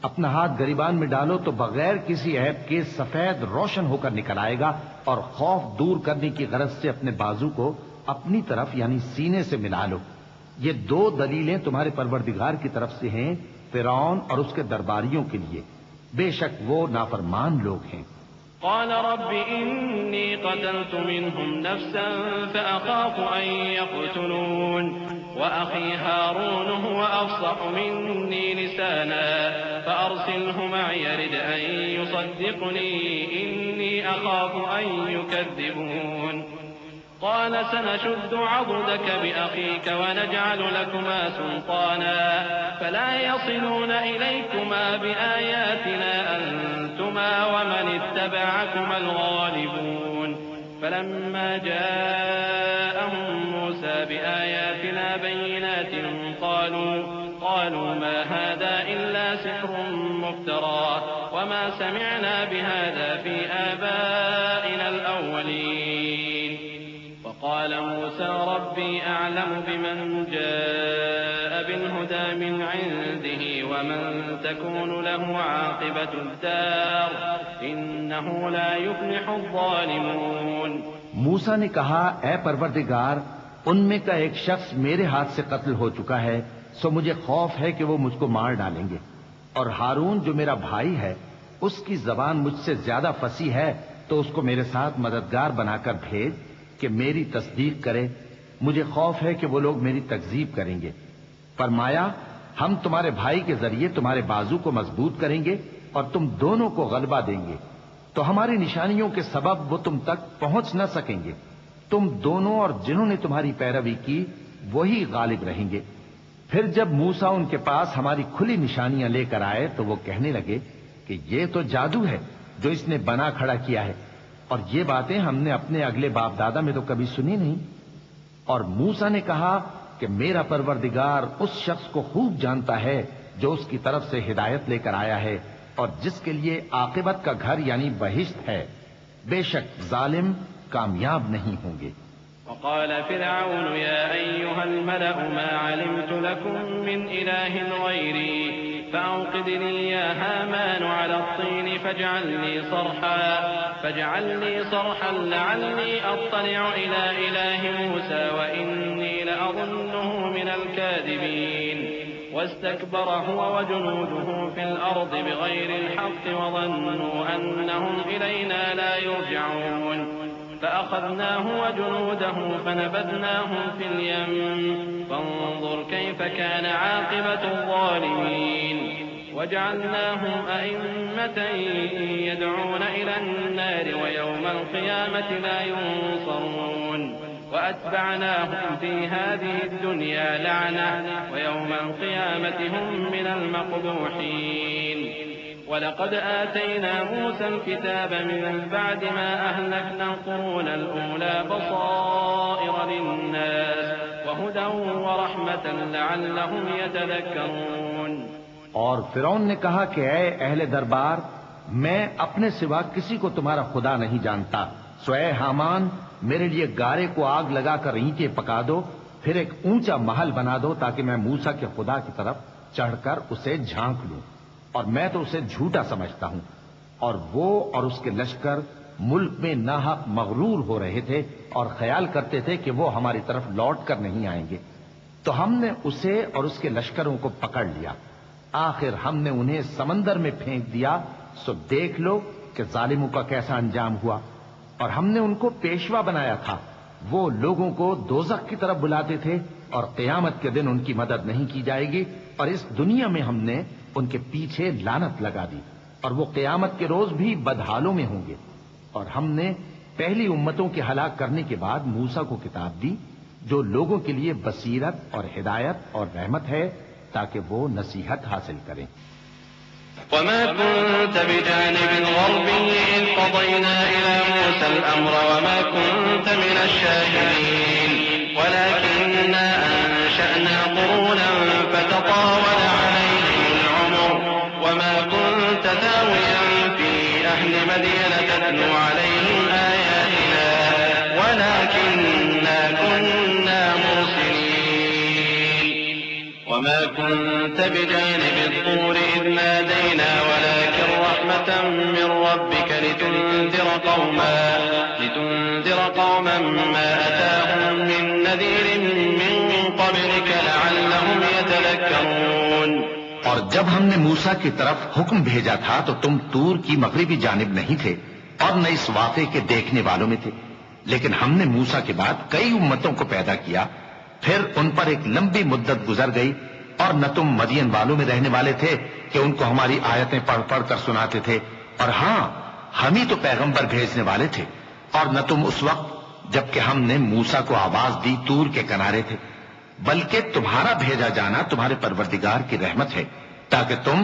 اپنا ہاتھ گریبان میں ڈالو تو بغیر کسی عیب کے سفید روشن ہو کر نکل آئے گا، اور خوف دور کرنے کی غرض سے اپنے بازو کو اپنی طرف یعنی سینے سے ملا لو. یہ دو دلیلیں تمہارے پروردگار کی طرف سے ہیں فرعون اور اس کے درباریوں کے لیے، بے شک وہ نافرمان لوگ ہیں. قال رب إني قتلت منهم نفسا فأخاف أن يقتلون وأخي هارون هو أفصح مني لسانا فأرسله معي يرد أن يصدقني إني أخاف أن يكذبون. قال سنشد عضدك بأخيك ونجعل لكما سلطانا فلا يصلون إليكما بآياتنا أنتما ومن اتبعكما الغالبون. فلما جاءهم موسى بآياتنا بينات قالوا ما هذا إلا سحر مفترى وما سمعنا بهذا في آبائنا الأولين. قال موسى ربي أعلم بمن جاء بالهدى من عنده ومن تكون له عاقبة الدار إنه لا يفلح الظالمون. موسیٰ نے کہا اے پروردگار، ان میں کا ایک شخص میرے ہاتھ سے قتل ہو چکا ہے، سو مجھے خوف ہے کہ وہ مجھ کو مار ڈالیں گے، اور ہارون جو میرا بھائی ہے اس کی زبان مجھ سے زیادہ فصیح ہے، تو اس کو میرے ساتھ مددگار بنا کر بھیج کہ میری تصدیق کرے. مجھے خوف ہے کہ وہ لوگ میری تکذیب کریں گے. فرمایا ہم تمہارے بھائی کے ذریعے تمہارے بازو کو مضبوط کریں گے اور تم دونوں کو غلبہ دیں گے، تو ہماری نشانیوں کے سبب وہ تم تک پہنچ نہ سکیں گے. تم دونوں اور جنہوں نے تمہاری پیروی کی وہی غالب رہیں گے. پھر جب موسیٰ ان کے پاس ہماری کھلی نشانیاں لے کر آئے تو وہ کہنے لگے کہ یہ تو جادو ہے جو اس نے بنا کھڑا کیا ہے، اور یہ باتیں ہم نے اپنے اگلے باپ دادا میں تو کبھی سنی نہیں. اور موسیٰ نے کہا کہ میرا پروردگار اس شخص کو خوب جانتا ہے جو اس کی طرف سے ہدایت لے کر آیا ہے اور جس کے لیے عاقبت کا گھر یعنی بہشت ہے. بے شک ظالم کامیاب نہیں ہوں گے. وقال فرعون يا أيها الملأ ما علمت لكم من إله غيري فأوقد لي يا هامان على الطين فاجعل لي صرحا لعلي أطلع إلى إله موسى وإني لأظنه من الكاذبين. واستكبر هو وجنوده في الأرض بغير الحق وظنوا أنهم إلينا لا يرجعون. فأخذناه وجنوده فنبذناهم في اليم فانظر كيف كان عاقبة الظالمين. وجعلناهم أئمة يدعون إلى النار ويوم القيامة لا ينصرون. وأتبعناهم في هذه الدنيا لعنة ويوم القيامة هم من المقبوحين ولقد آتينا موسى الكتاب من بعد ما أهلكنا القرون الأولى بصائر للناس وهدى ورحمة لعلهم يتذكرون۔ اور فرعون نے کہا کہ اے اہل دربار، میں اپنے سوا کسی کو تمہارا خدا نہیں جانتا، سو اے حامان میرے لیے گارے کو آگ لگا کر اینٹیں پکا دو، پھر ایک اونچا محل بنا دو تاکہ میں موسیٰ کے خدا کی طرف چڑھ کر اسے جھانک لوں، اور میں تو اسے جھوٹا سمجھتا ہوں۔ اور وہ اور اس کے لشکر ملک میں ناحق مغرور ہو رہے تھے اور خیال کرتے تھے کہ وہ ہماری طرف لوٹ کر نہیں آئیں گے، تو ہم نے اسے اور اس کے لشکروں کو پکڑ لیا، آخر ہم نے انہیں سمندر میں پھینک دیا، سو دیکھ لو کہ ظالموں کا کیسا انجام ہوا۔ اور ہم نے ان کو پیشوا بنایا تھا، وہ لوگوں کو دوزخ کی طرف بلاتے تھے، اور قیامت کے دن ان کی مدد نہیں کی جائے گی، اور اس دنیا میں ہم نے ان کے پیچھے لعنت لگا دی، اور وہ قیامت کے روز بھی بدحالوں میں ہوں گے۔ اور ہم نے پہلی امتوں کے ہلاک کرنے کے بعد موسیٰ کو کتاب دی جو لوگوں کے لیے بصیرت اور ہدایت اور رحمت ہے تاکہ وہ نصیحت حاصل کریں۔ وما كنت بجانب الغربي إذ قضينا إلى موسى الأمر وما كنت من الشاهدين ولكننا أنشأنا قرونا فتطاول عليهم العمر وما كنت ثاويا في أهل مدين تتلو عليهم آياتنا ولكننا كنا مرسلين وما كنت بجانب الطور إذ نادينا ولكن رحمة من ربك لتنذر قوما ما أتاهم من نذير من قبلك لعلهم يتذكرون۔ اور جب ہم نے موسیٰ کی طرف حکم بھیجا تھا تو تم طور کی مغربی جانب نہیں تھے اور نہ اس واقعے کے دیکھنے والوں میں تھے، لیکن ہم نے موسیٰ کے بعد کئی امتوں کو پیدا کیا، پھر ان پر ایک لمبی مدت گزر گئی، اور نہ تم مدین والوں میں رہنے والے تھے کہ ان کو ہماری آیتیں پڑھ پڑھ کر سناتے تھے، اور ہاں ہم ہی تو پیغمبر بھیجنے والے تھے، اور نہ تم اس وقت جبکہ ہم نے موسیٰ کو آواز دی طور کے کنارے تھے، بلکہ تمہارا بھیجا جانا تمہارے پروردگار کی رحمت ہے تاکہ تم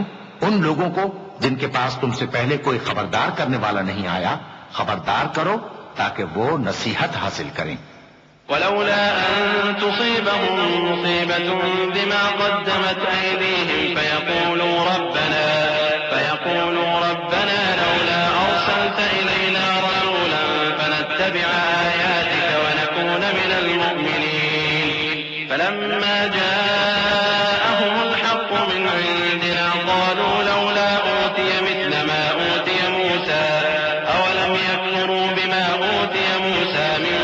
ان لوگوں کو جن کے پاس تم سے پہلے کوئی خبردار کرنے والا نہیں آیا خبردار کرو تاکہ وہ نصیحت حاصل کریں۔ ولولا أن تصيبهم مصيبة بما قدمت أيديهم فيقولوا ربنا لولا أرسلت إلينا رسولا فنتبع آياتك ونكون من المؤمنين فلما جاءهم الحق من عندنا قالوا لولا أوتي مثل ما أوتي موسى أولم يكفروا بما أوتي موسى من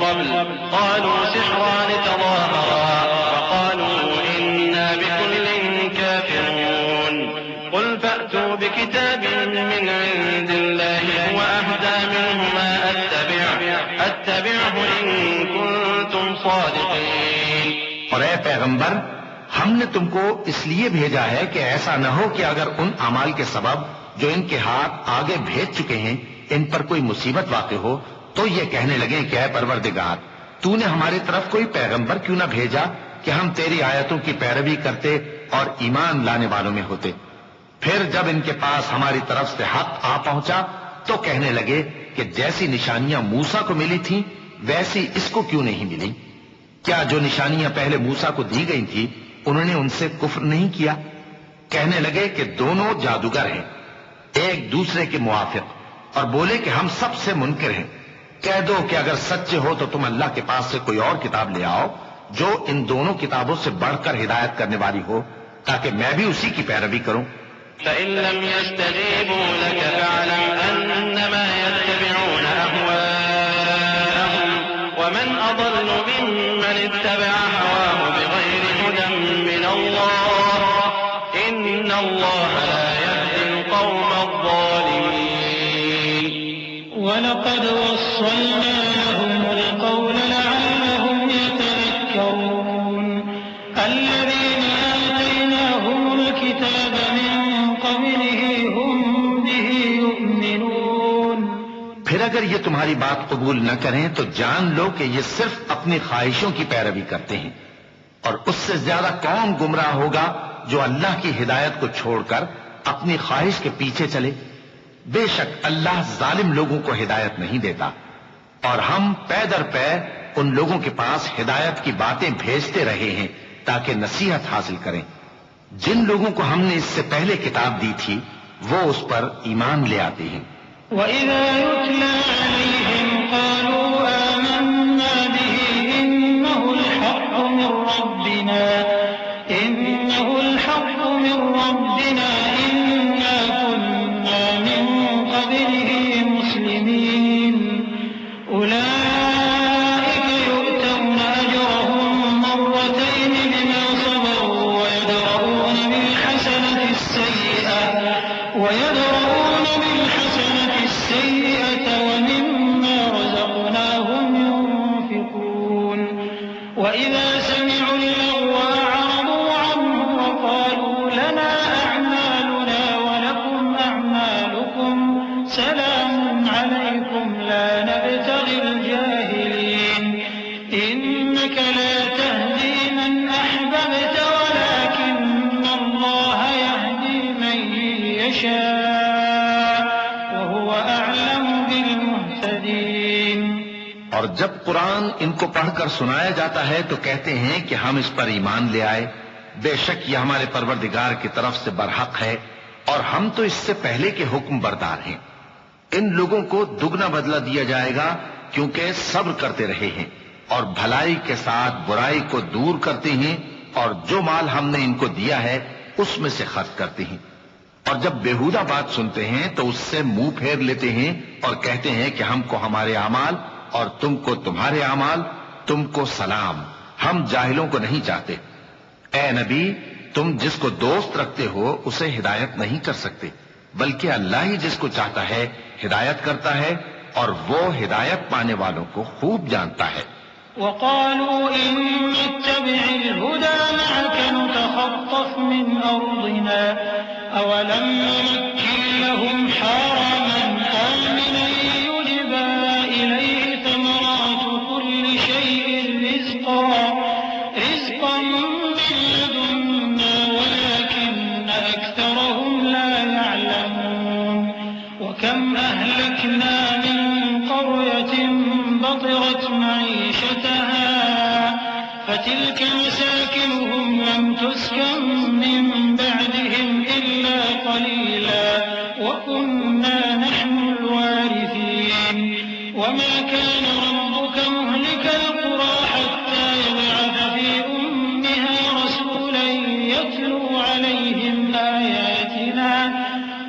قبل قالوا سحران تظاهرا وقالوا إنا بكل كافرون قل فأتوا بكتاب من عند الله هو أهدى منهما أتبعه إن كنتم صادقين۔ اور اے پیغمبر، ہم نے تم کو اس لیے بھیجا ہے کہ ایسا نہ ہو کہ اگر ان اعمال کے سبب جو ان کے ہاتھ آگے بھیج چکے ہیں ان پر کوئی مصیبت واقع ہو تو یہ کہنے لگیں کہ اے پروردگار، تو نے ہماری طرف کوئی پیغمبر کیوں نہ بھیجا کہ ہم تیری آیتوں کی پیروی کرتے اور ایمان لانے والوں میں ہوتے۔ پھر جب ان کے پاس ہماری طرف سے حق آ پہنچا تو کہنے لگے کہ جیسی نشانیاں موسیٰ کو ملی تھیں ویسی اس کو کیوں نہیں ملی؟ کیا جو نشانیاں پہلے موسیٰ کو دی گئی تھی انہوں نے ان سے کفر نہیں کیا؟ کہنے لگے کہ دونوں جادوگر ہیں ایک دوسرے کے موافق، اور بولے کہ ہم سب سے منکر ہیں۔ کہہ دو کہ اگر سچے ہو تو تم اللہ کے پاس سے کوئی اور کتاب لے آؤ جو ان دونوں کتابوں سے بڑھ کر ہدایت کرنے والی ہو تاکہ میں بھی اسی کی پیروی کروں۔ فإن لم يستجيبوا لك فاعلم أنما يتبعون أهواءهم ومن أضل ممن اتبع هواه بغير هدى من الله إن الله لا يهدي القوم الظالمين۔ ولقد وصلنا لهم القول لعلهم يتذكرون الذين آتيناهم الكتاب من قبله هم به يؤمنون۔ پھر اگر یہ تمہاری بات قبول نہ کریں تو جان لو کہ یہ صرف اپنی خواہشوں کی پیروی کرتے ہیں، اور اس سے زیادہ کون گمراہ ہوگا جو اللہ کی ہدایت کو چھوڑ کر اپنی خواہش کے پیچھے چلے۔ بے شک اللہ ظالم لوگوں کو ہدایت نہیں دیتا، اور ہم پے در پے ان لوگوں کے پاس ہدایت کی باتیں بھیجتے رہے ہیں تاکہ نصیحت حاصل کریں۔ جن لوگوں کو ہم نے اس سے پہلے کتاب دی تھی وہ اس پر ایمان لے آتے ہیں۔ وَإِذَا يُتْلَى عَلَيْهِمْ قَالُوا آمَنَّا بِهِ إِنَّهُ الْحَقُّ مِنْ رَبِّنَا إِنَّا كُنَّا مِنْ قَبْلِهِ مُسْلِمِينَ أُولَئِكَ يُؤْتَوْنَ أَجْرَهُمْ مَرَّتَيْنِ بِمَا صَبَرُوا وَيَدْرَؤُونَ بِالْحَسَنَةِ السَّيِّئَةَ وَمِمَّا رَزَقْنَاهُمْ يُنْفِقُونَ وَإِذَا سَمِعُوا اللَّغْوَ أَعْرَضُوا عَنْهُ وَقَالُوا لَنَا أَعْمَالُنَا وَلَكُمْ أَعْمَالُكُمْ سَلَامٌ عَلَيْكُمْ لَا نَبْتَغِي الْجَاهِلِينَ إِنَّكَ لَا تَهْدِي مَنْ أَحْبَبْتَ وَلَكِنَّ اللَّهَ يَهْدِي مَن يَشَاءُ وَهُوَ أَعْلَمُ بِالْمُهْتَدِينَ۔ اور جب قرآن ان کو پڑھ کر سنایا جاتا ہے تو کہتے ہیں کہ ہم اس پر ایمان لے آئے، بے شک یہ ہمارے پروردگار کی طرف سے برحق ہے، اور ہم تو اس سے پہلے کے حکم بردار ہیں۔ ان لوگوں کو دگنا بدلہ دیا جائے گا کیونکہ صبر کرتے رہے ہیں اور بھلائی کے ساتھ برائی کو دور کرتے ہیں، اور جو مال ہم نے ان کو دیا ہے اس میں سے خرچ کرتے ہیں۔ اور جب بیہودہ بات سنتے ہیں تو اس سے منہ پھیر لیتے ہیں اور کہتے ہیں کہ ہم کو ہمارے اعمال اور تم کو تمہارے اعمال، تم کو سلام، ہم جاہلوں کو نہیں چاہتے۔ اے نبی، تم جس کو دوست رکھتے ہو اسے ہدایت نہیں کر سکتے، بلکہ اللہ ہی جس کو چاہتا ہے ہدایت کرتا ہے، اور وہ ہدایت پانے والوں کو خوب جانتا ہے۔ وَقَالُوا إِن نَّتَّبِعِ الْهُدَىٰ مَعَكَ نُتَخَطَّفْ مِنْ أَرْضِنَا أَوَلَمْ نُمَكِّن لَّهُمْ حَرَمًا آمِنًا يُجْبَىٰ إِلَيْهِ ثَمَرَاتُ كُلِّ شَيْءٍ رِّزْقًا مِّن لَّدُنَّا وَلَٰكِنَّ أَكْثَرَهُمْ لَا يَعْلَمُونَ وَكَمْ أَهْلَكْنَا مِن قَرْيَةٍ بَطِرَتْ مَعِيشَتَهَا فَتِلْكَ مَسَاكِنُهُمْ لَمْ تُسْكَن مِّن بَعْدِهِمْ إِلَّا قَلِيلًا وَكُنَّا نَحْنُ الْوَارِثِينَ وَمَا كَانَ رَبُّكَ مُهْلِكَ الْقُرَىٰ حَتَّىٰ يَبْعَثَ فِي أُمِّهَا رَسُولًا يَتْلُو عَلَيْهِمْ آيَاتِنَا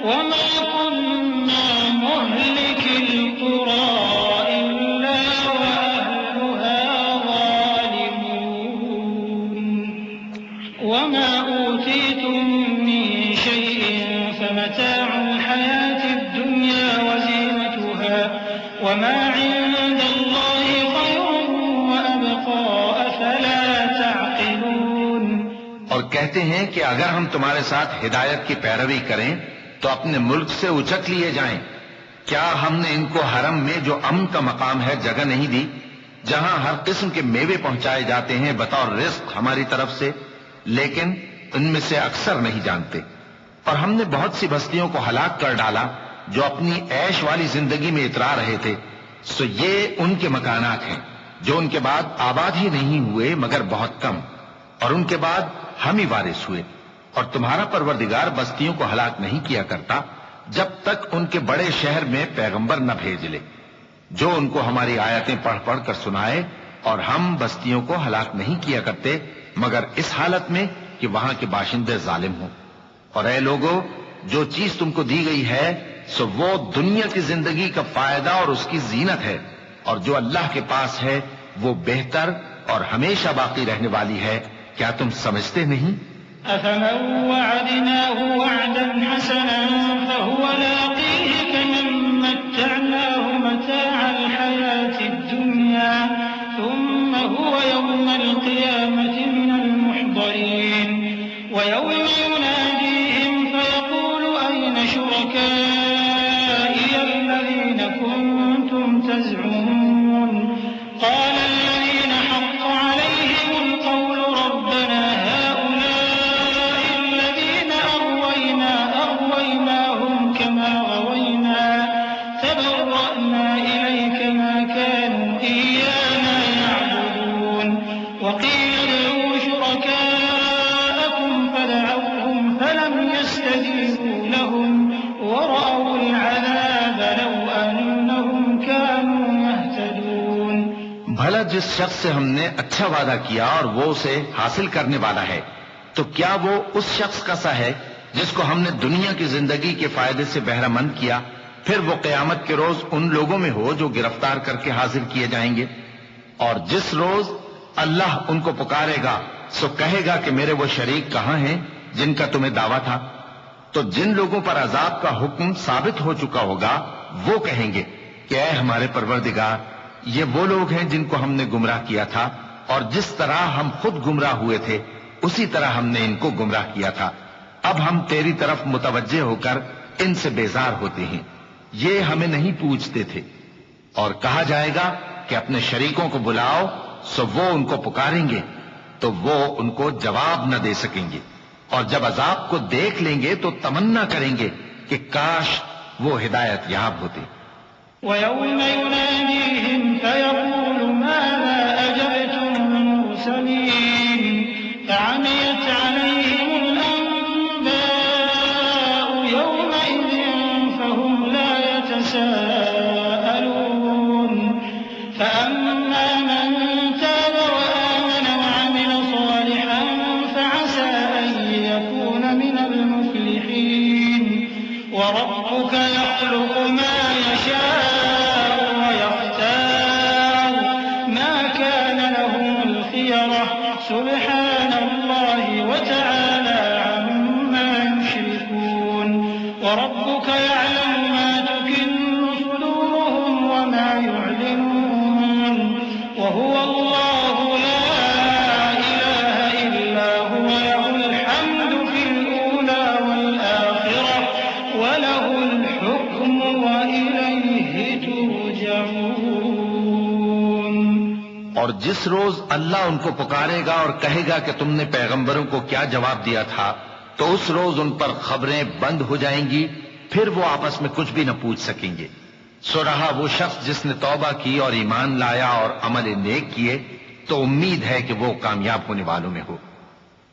وَمَا كُنَّا مُهْلِكِ الْقُرَىٰ إِلَّا وَأَهْلُهَا ظَالِمُونَ وَمَا أُوتِيتُم مِّن شَيْءٍ فَمَتَاعُ الْحَيَاةِ الدُّنْيَا وَزِينَتُهَا وَمَا عِندَ اللَّهِ خَيْرٌ وَأَبْقَىٰ أَفَلَا تَعْقِلُونَ۔ اور کہتے ہیں کہ اگر ہم تمہارے ساتھ ہدایت کی پیروی کریں تو اپنے ملک سے اچک لیے جائیں۔ کیا ہم نے ان کو حرم میں جو امن کا مقام ہے جگہ نہیں دی، جہاں ہر قسم کے میوے پہنچائے جاتے ہیں بطور رزق ہماری طرف سے؟ لیکن ان میں سے اکثر نہیں جانتے۔ اور ہم نے بہت سی بستیوں کو ہلاک کر ڈالا جو اپنی عیش والی زندگی میں اترا رہے تھے، سو یہ ان کے مکانات ہیں جو ان کے بعد آباد ہی نہیں ہوئے مگر بہت کم، اور ان کے بعد ہم ہی وارث ہوئے۔ اور تمہارا پروردگار بستیوں کو ہلاک نہیں کیا کرتا جب تک ان کے بڑے شہر میں پیغمبر نہ بھیج لے جو ان کو ہماری آیتیں پڑھ پڑھ کر سنائے، اور ہم بستیوں کو ہلاک نہیں کیا کرتے مگر اس حالت میں کہ وہاں کے باشندے ظالم ہوں۔ اور اے لوگو، جو چیز تم کو دی گئی ہے سو وہ دنیا کی زندگی کا فائدہ اور اس کی زینت ہے، اور جو اللہ کے پاس ہے وہ بہتر اور ہمیشہ باقی رہنے والی ہے۔ کیا تم سمجھتے نہیں؟ أَفَمَن وَعَدْنَاهُ وَعْدًا حَسَنًا فَهُوَ لَاقِيهِ كَمَن مَّتَّعْنَاهُ مَتَاعَ الْحَيَاةِ الدُّنْيَا ثُمَّ هُوَ يَوْمَ الْقِيَامَةِ مِنَ الْمُحْضَرِينَ وَيَوْمَ يُنَادِيهِمْ فَيَقُولُ أَيْنَ شُرَكَائِيَ الَّذِينَ كُنتُمْ يَتَوَلَّوْنَهُمْ وَرَأَوُا الْعَذَابَ لَوْ أَنَّهُمْ كَانُوا يَهْتَدُونَ۔ بھلا جس شخص سے ہم نے اچھا وعدہ کیا اور وہ اسے حاصل کرنے والا ہے، تو کیا وہ اس شخص کا سا ہے جس کو ہم نے دنیا کی زندگی کے فائدے سے بہرہ مند کیا، پھر وہ قیامت کے روز ان لوگوں میں ہو جو گرفتار کر کے حاضر کیے جائیں گے؟ اور جس روز اللہ ان کو پکارے گا سو کہے گا کہ میرے وہ شریک کہاں ہیں جن کا تمہیں دعویٰ تھا؟ تو جن لوگوں پر عذاب کا حکم ثابت ہو چکا ہوگا وہ کہیں گے کہ اے ہمارے پروردگار، یہ وہ لوگ ہیں جن کو ہم نے گمراہ کیا تھا، اور جس طرح ہم خود گمراہ ہوئے تھے اسی طرح ہم نے ان کو گمراہ کیا تھا۔ اب ہم تیری طرف متوجہ ہو کر ان سے بیزار ہوتے ہیں، یہ ہمیں نہیں پوچھتے تھے۔ اور کہا جائے گا کہ اپنے شریکوں کو بلاؤ، سو وہ ان کو پکاریں گے تو وہ ان کو جواب نہ دے سکیں گے، اور جب عذاب کو دیکھ لیں گے تو تمنا کریں گے کہ کاش وہ ہدایت یاب ہوتے۔ وَيَوْمَ يُنَادِيهِمْ فَيَقُولُ مَاذَا أَجَبْتُمُ الْمُرْسَلِينَ فَعَمِيَتْ عَلَيْهِمُ الْأَنبَاءُ يَوْمَئِذٍ فَهُمْ لَا يَتَسَاءَلُونَ فَأَمَّا مَنْ تَابَ وَآمَنَ وَعَمِلَ صَالِحًا فَعَسَىٰ أَن يَكُونَ مِنَ الْمُفْلِحِينَ وَرَبُّكَ يَخْلُقُ مَا يَشَاءُ وَيَخْتَارُ مَا كَانَ لَهُمُ الْخِيَرَةُ سُبْحَانَ اللَّهِ وَتَعَالَى عَمَّا يُشْرِكُونَ وَرَبُّكَ يَعْلَمُ مَا تُكِنُّ صُدُورُهُمْ وَمَا يُعْلِنُونَ وَهُوَ اللَّهُ لَا إِلَٰهَ إِلَّا هُوَ لَهُ الْحَمْدُ فِي الْأُولَىٰ وَالْآخِرَةِ وَلَهُ الْحُكْمُ وَإِلَيْهِ تُرْجَعُونَ۔ اور جس روز اللہ ان کو پکارے گا اور کہے گا کہ تم نے پیغمبروں کو کیا جواب دیا تھا، تو اس روز ان پر خبریں بند ہو جائیں گی، پھر وہ آپس میں کچھ بھی نہ پوچھ سکیں گے۔ سو رہا وہ شخص جس نے توبہ کی اور ایمان لایا اور عمل نیک کیے، تو امید ہے کہ وہ کامیاب ہونے والوں میں ہو۔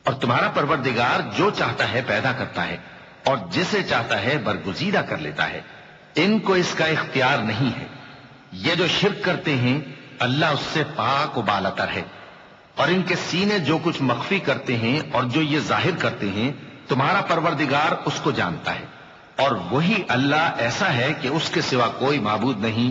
اور تمہارا پروردگار جو چاہتا ہے پیدا کرتا ہے، اور جسے چاہتا ہے برگزیدہ کر لیتا ہے، ان کو اس کا اختیار نہیں ہے۔ یہ جو شرک کرتے ہیں اللہ اس سے پاک و بالاتر ہے، اور ان کے سینے جو کچھ مخفی کرتے ہیں اور جو یہ ظاہر کرتے ہیں تمہارا پروردگار اس کو جانتا ہے۔ اور وہی اللہ ایسا ہے کہ اس کے سوا کوئی معبود نہیں،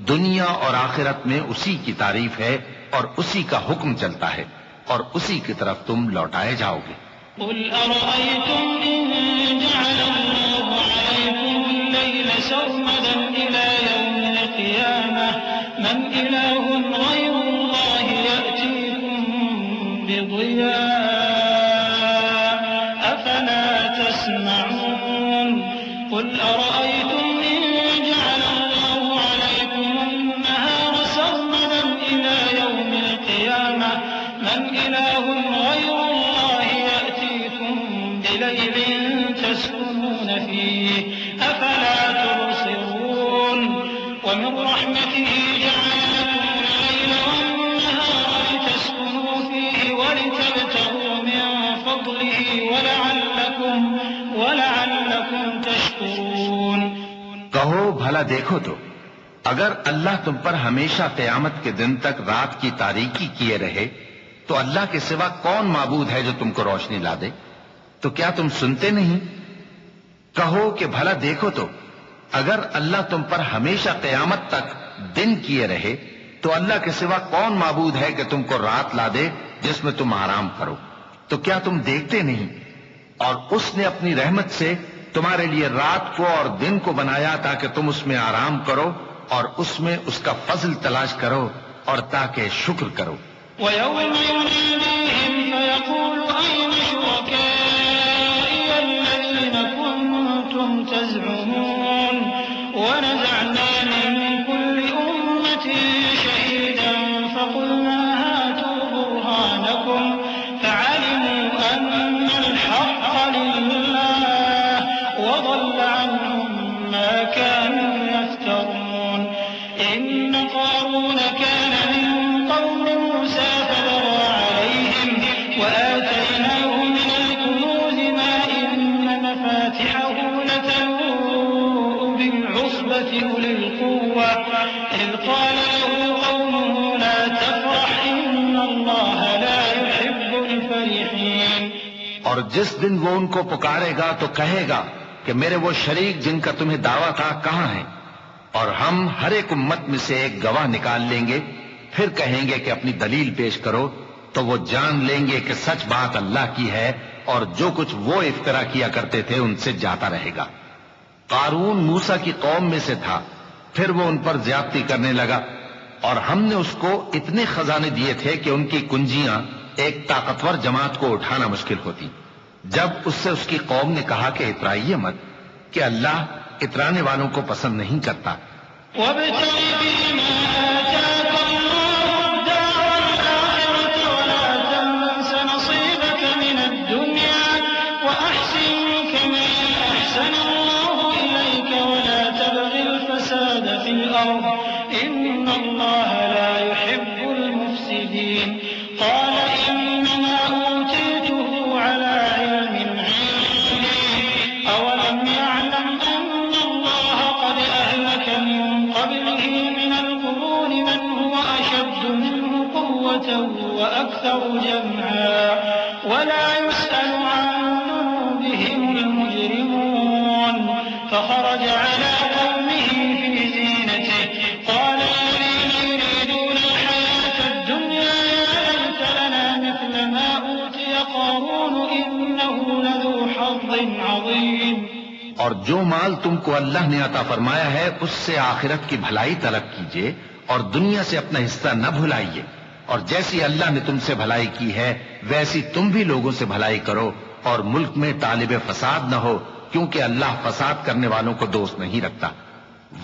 دنیا اور آخرت میں اسی کی تعریف ہے اور اسی کا حکم چلتا ہے، اور اسی کی طرف تم لوٹائے جاؤ گے۔ قُلْ أَرَأَيْتُمْ إِن جَعَلَ اللَّهُ عَلَيْكُمُ اللَّيْلَ سَرْمَدًا إِلَىٰ يَوْمِ الْقِيَامَةِ مَنْ إِلَٰهٌ غَيْرُ اللَّهِ يَأْتِيكُم بِضِيَاءٍ أَفَلَا تَسْمَعُونَ قُلْ أَرَأَيْتُمْ إِن جَعَلَ اللَّهُ عَلَيْكُمُ النَّهَارَ سَرْمَدًا إِلَىٰ يَوْمِ الْقِيَامَةِ مَنْ إِلَٰهٌ غَيْرُ اللَّهِ يَأْتِيكُم بِلَيْلٍ تَسْكُنُونَ فِيهِ أَفَلَا تُبْصِرُونَ وَمِن رَّحْمَتِهِ جَعَلَ لَكُمُ اللَّيْلَ وَالنَّهَارَ لِتَسْكُنُوا فِيهِ وَلِتَبْتَغُوا مِن فَضْلِهِ وَلَعَلَّكُمْ تَشْكُرُونَ۔ کہو بھلا دیکھو تو اگر اللہ تم پر ہمیشہ قیامت کے دن تک رات کی تاریکی کیے رہے تو اللہ کے سوا کون معبود ہے جو تم کو روشنی لا دے؟ تو کیا تم سنتے نہیں؟ کہو کہ بھلا دیکھو تو اگر اللہ تم پر ہمیشہ قیامت تک دن کیے رہے تو اللہ کے سوا کون معبود ہے کہ تم کو رات لا دے جس میں تم آرام کرو؟ تو کیا تم دیکھتے نہیں؟ اور اس نے اپنی رحمت سے تمہارے لیے رات کو اور دن کو بنایا تاکہ تم اس میں آرام کرو اور اس میں اس کا فضل تلاش کرو اور تاکہ شکر کرو۔ وَيَوْمَ يُنَادِيهِمْ فَيَقُولُ أَيْنَ شُرَكَائِيَ الَّذِينَ كُنتُمْ تَزْعُمُونَ وَنَزَعْنَا مِن كُلِّ أُمَّةٍ شَهِيدًا فَقُلْنَا هَاتُوا بُرْهَانَكُمْ فَعَلِمُوا أَنَّ الْحَقَّ لِلَّهِ وَضَلَّ عَنْهُم مَّا كَانُوا يَفْتَرُونَ إِنَّ قَارُونَ كَانَ مِن قَوْمِ مُوسَىٰ فَبَغَىٰ عَلَيْهِمْ وَآتَيْنَاهُ أولي القوة إذ قال له قومه لا تفرح إن الله لا يحب الفرحين. اور جس دن وہ ان کو پکارے گا تو کہے گا کہ میرے وہ شریک جن کا تمہیں دعویٰ تھا کہاں ہیں؟ اور ہم ہر ایک امت میں سے ایک گواہ نکال لیں گے، پھر کہیں گے کہ اپنی دلیل پیش کرو، تو وہ جان لیں گے کہ سچ بات اللہ کی ہے اور جو کچھ وہ افترا کیا کرتے تھے ان سے جاتا رہے گا۔ قارون موسیٰ کی قوم میں سے تھا، پھر وہ ان پر زیادتی کرنے لگا، اور ہم نے اس کو اتنے خزانے دیے تھے کہ ان کی کنجیاں ایک طاقتور جماعت کو اٹھانا مشکل ہوتی۔ جب اس سے اس کی قوم نے کہا کہ اترائیے مت، کہ اللہ اترانے والوں کو پسند نہیں کرتا۔ وابتغ فيما آتاك الله الدار الآخرة ولا تنس نصيبك من الدنيا وأحسن كما أحسن الله إليك ولا تبغ الفساد في الأرض إن الله لا يحب المفسدين. قال إنما أوتيته على علم عندي أولم يعلم أن الله قد أهلك من قبله من القرون من هو أشد منه قوة وأكثر جمعا ولا يسأل عن ذنوبهم المجرمون. فخرج على قومه في زينته قال الذين يريدون الحياة الدنيا يا ليت لنا مثل ما أوتي قارون إنه لذو حظ عظيم. اور جو مال تم کو اللہ نے عطا فرمایا ہے اس سے آخرت کی بھلائی طلب کیجیے اور دنیا سے اپنا حصہ نہ بھلائیے، اور جیسی اللہ نے تم سے بھلائی کی ہے ویسی تم بھی لوگوں سے بھلائی کرو، اور ملک میں طالب فساد نہ ہو، کیونکہ اللہ فساد کرنے والوں کو دوست نہیں رکھتا۔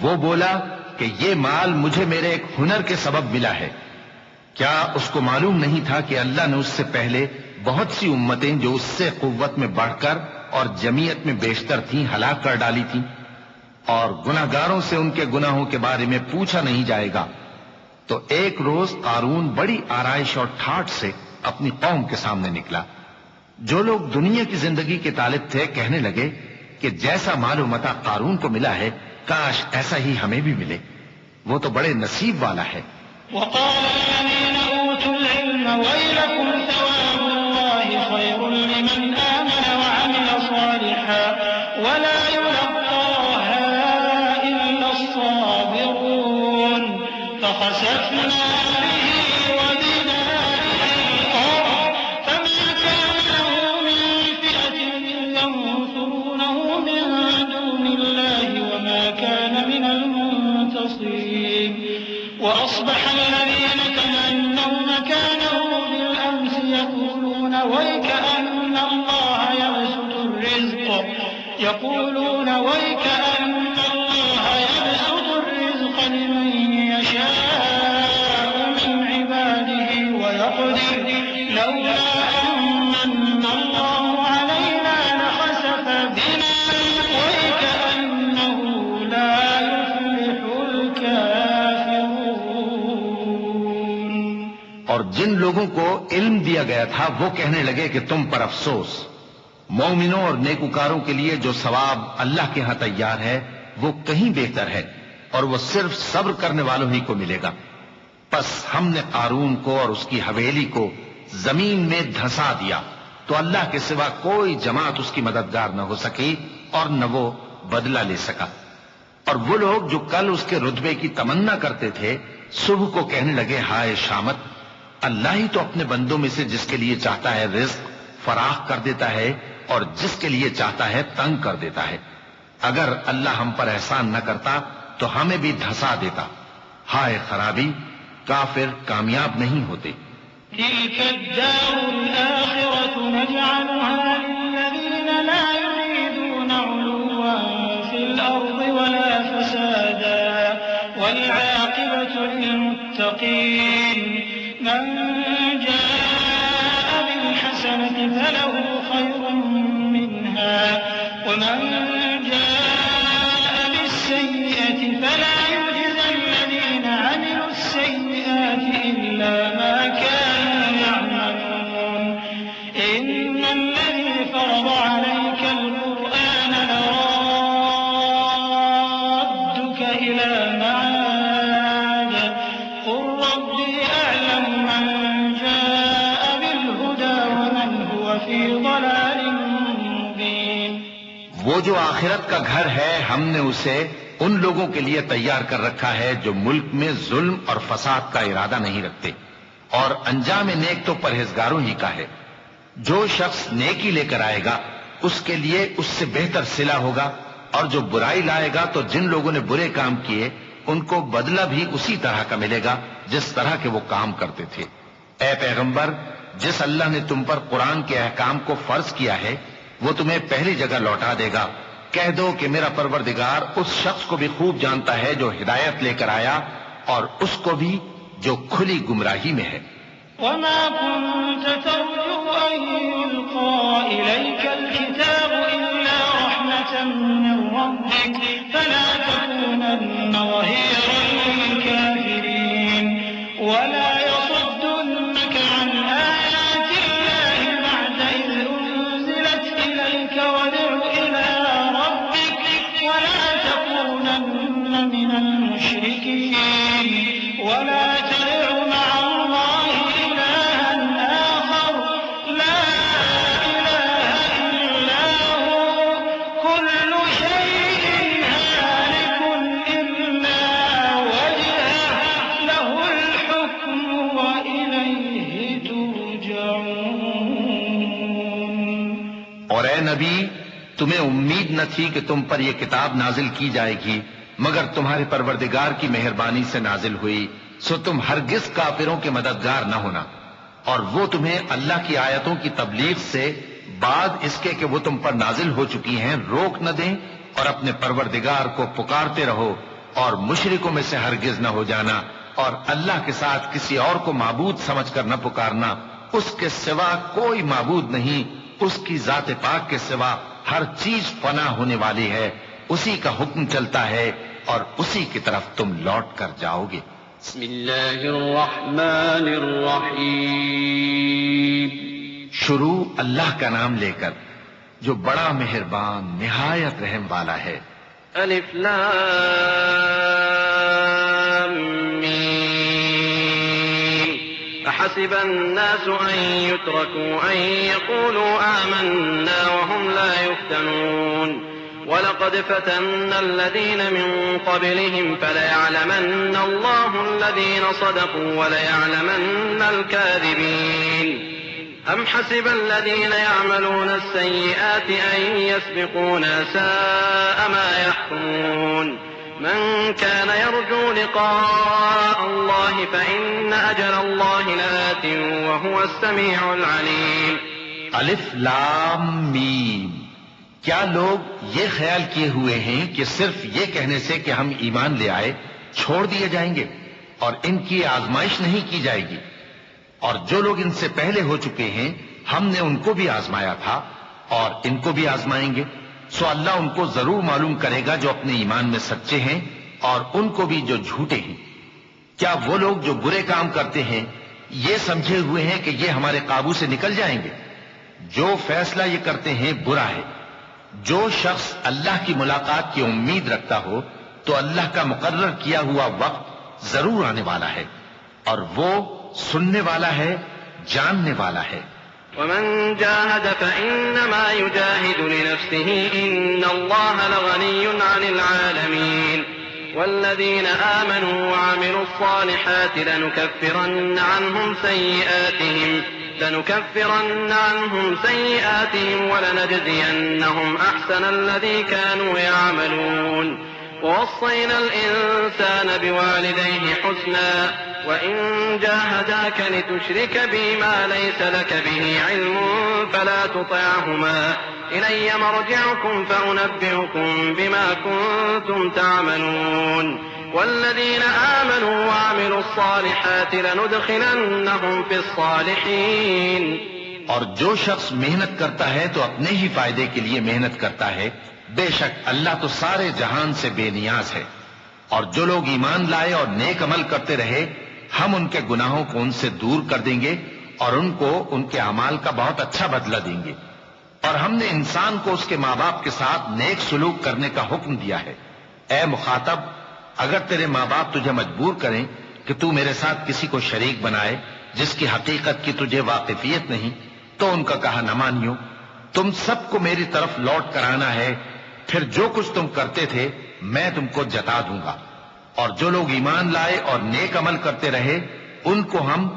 وہ بولا کہ یہ مال مجھے میرے ایک ہنر کے سبب ملا ہے۔ کیا اس کو معلوم نہیں تھا کہ اللہ نے اس سے پہلے بہت سی امتیں جو اس سے قوت میں بڑھ کر اور جمعیت میں بیشتر تھیں ہلاک کر ڈالی تھیں، اور گناہگاروں سے ان کے گناہوں کے بارے میں پوچھا نہیں جائے گا؟ تو ایک روز قارون بڑی آرائش اور ٹھاٹ سے اپنی قوم کے سامنے نکلا۔ جو لوگ دنیا کی زندگی کے طالب تھے کہنے لگے کہ جیسا مال و متاع قارون کو ملا ہے کاش ایسا ہی ہمیں بھی ملے، وہ تو بڑے نصیب والا ہے۔ وقال الذين أوتوا العلم ويلكم ثواب الله خير لمن آمن وعمل صالحا ولا يلقاها إلا الصابرون. فخسفنا به وبداره الأرض فما كان له من فئة ينصرونه من دون الله وما كان من المنتصرين. وأصبح الذين تمنوا مكانه بالأمس يقولون ويكأن الله يبسط الرزق لمن يشاء من عباده ويقدر لولا أن الله علينا لخسف بنا ويكأنه لا يفلح الكافرون. اور جن لوگوں کو علم دیا گیا تھا وہ کہنے لگے کہ تم پر افسوس، مومنوں اور نیکوکاروں کے لیے جو ثواب اللہ کے ہاں تیار ہے وہ کہیں بہتر ہے، اور وہ صرف صبر کرنے والوں ہی کو ملے گا۔ پس ہم نے قارون کو اور اس کی حویلی کو زمین میں دھسا دیا تو اللہ کے سوا کوئی جماعت اس کی مددگار نہ ہو سکی اور نہ وہ بدلہ لے سکا۔ اور وہ لوگ جو کل اس کے رتبے کی تمنا کرتے تھے صبح کو کہنے لگے ہائے شامت، اللہ ہی تو اپنے بندوں میں سے جس کے لیے چاہتا ہے رزق فراخ کر دیتا ہے اور جس کے لیے چاہتا ہے تنگ کر دیتا ہے۔ اگر اللہ ہم پر احسان نہ کرتا تو ہمیں بھی دھسا دیتا۔ ہائے خرابی، کافر کامیاب نہیں ہوتے۔ تلك الدار الآخرة نجعلها للذين لا يريدون علوا في الأرض ولا فسادا والعاقبة للمتقين. من جاء بالحسنة فله خير منها ومن جاء بالسيئة فلا يجزى الذين عملوا السيئات إلا ما كانوا يعملون. إن الذي فرض عليك القرآن لرادك وہ جو آخرت کا گھر ہے ہم نے اسے ان لوگوں کے لیے تیار کر رکھا ہے جو ملک میں ظلم اور فساد کا ارادہ نہیں رکھتے، اور انجام نیک تو پرہیزگاروں ہی کا ہے۔ جو شخص نیکی لے کر آئے گا اس کے لیے اس سے بہتر صلہ ہوگا، اور جو برائی لائے گا تو جن لوگوں نے برے کام کیے ان کو بدلہ بھی اسی طرح کا ملے گا جس طرح کے وہ کام کرتے تھے۔ اے پیغمبر، جس اللہ نے تم پر قرآن کے احکام کو فرض کیا ہے وہ تمہیں پہلی جگہ لوٹا دے گا۔ کہہ دو کہ میرا پروردگار اس شخص کو بھی خوب جانتا ہے جو ہدایت لے کر آیا، اور اس کو بھی جو کھلی گمراہی میں ہے۔ وما كنت ترجو أن يلقى إليك الكتاب إلا رحمة من ربك فلا تكونن ظهيرا للكافرين ولا يصدنك عن آيات الله بعد إذ أنزلت إليك وادع إلى ربك ولا تكونن من المشركين ولا تدع مع الله إلها آخر لا إله إلا هو كل شيء هالك إلا وجهه له الحكم وإليه ترجعون۔ اور اے نبی، تمہیں امید نہ تھی کہ تم پر یہ کتاب نازل کی جائے گی مگر تمہارے پروردگار کی مہربانی سے نازل ہوئی، سو تم ہرگز کافروں کے مددگار نہ ہونا، اور وہ تمہیں اللہ کی آیتوں کی تبلیغ سے بعد اس کے کہ وہ تم پر نازل ہو چکی ہیں روک نہ دیں، اور اپنے پروردگار کو پکارتے رہو اور مشرکوں میں سے ہرگز نہ ہو جانا، اور اللہ کے ساتھ کسی اور کو معبود سمجھ کر نہ پکارنا، اس کے سوا کوئی معبود نہیں، اس کی ذات پاک کے سوا ہر چیز فنا ہونے والی ہے، اسی کا حکم چلتا ہے اور اسی کی طرف تم لوٹ کر جاؤ گے۔ بسم اللہ الرحمن الرحیم۔ شروع اللہ کا نام لے کر جو بڑا مہربان نہایت رحم والا ہے۔ الف لام میم۔ احسب الناس ان يتركوا ان يقولوا آمنا وهم لا يفتنون وَلَقَدْ فَتَنَّا الَّذِينَ مِن قَبْلِهِمْ فَلَيَعْلَمَنَّ اللَّهُ الَّذِينَ صَدَقُوا وَلَيَعْلَمَنَّ الْكَاذِبِينَ أَمْ حَسِبَ الَّذِينَ يَعْمَلُونَ السَّيِّئَاتِ أَن يَسْبِقُونَا سَاءَ مَا يَحْكُمُونَ مَن كَانَ يَرْجُو لِقَاءَ اللَّهِ فَإِنَّ أَجَلَ اللَّهِ لَآتٍ وَهُوَ السَّمِيعُ الْعَلِيمُ۔ الف لام میم۔ کیا لوگ یہ خیال کیے ہوئے ہیں کہ صرف یہ کہنے سے کہ ہم ایمان لے آئے چھوڑ دیے جائیں گے اور ان کی آزمائش نہیں کی جائے گی؟ اور جو لوگ ان سے پہلے ہو چکے ہیں ہم نے ان کو بھی آزمایا تھا اور ان کو بھی آزمائیں گے، سو اللہ ان کو ضرور معلوم کرے گا جو اپنے ایمان میں سچے ہیں اور ان کو بھی جو جھوٹے ہیں۔ کیا وہ لوگ جو برے کام کرتے ہیں یہ سمجھے ہوئے ہیں کہ یہ ہمارے قابو سے نکل جائیں گے؟ جو فیصلہ یہ کرتے ہیں برا ہے۔ جو شخص اللہ کی ملاقات کی امید رکھتا ہو تو اللہ کا مقرر کیا ہوا وقت ضرور آنے والا ہے، اور وہ سننے والا ہے، جاننے والا ہے۔ ومن جاهد فإنما يجاهد لنفسه إن الله لغني عن العالمين والذين آمنوا وعملوا الصالحات لنكفرن عنهم سيئاتهم ولنجزينهم أحسن الذي كانوا يعملون ووصينا الإنسان بوالديه حسنا وإن جاهداك لتشرك بي ما ليس لك به علم فلا تطعهما إلي مرجعكم فأنبئكم بما كنتم تعملون والذين آمنوا وعملوا الصالحات لندخلنهم في الصالحين۔ اور جو شخص محنت کرتا ہے تو اپنے ہی فائدے کے لیے محنت کرتا ہے، بے شک اللہ تو سارے جہان سے بے نیاز ہے۔ اور جو لوگ ایمان لائے اور نیک عمل کرتے رہے ہم ان کے گناہوں کو ان سے دور کر دیں گے اور ان کو ان کے اعمال کا بہت اچھا بدلہ دیں گے۔ اور ہم نے انسان کو اس کے ماں باپ کے ساتھ نیک سلوک کرنے کا حکم دیا ہے۔ اے مخاطب، اگر تیرے ماں باپ تجھے مجبور کریں کہ تو میرے ساتھ کسی کو شریک بنائے جس کی حقیقت کی تجھے واقفیت نہیں تو ان کا کہا نہ مانیو۔ تم سب کو میری طرف لوٹ کر آنا ہے پھر جو کچھ تم کرتے تھے میں تم کو جتا دوں گا، اور جو لوگ ایمان لائے اور نیک عمل کرتے رہے ان کو ہم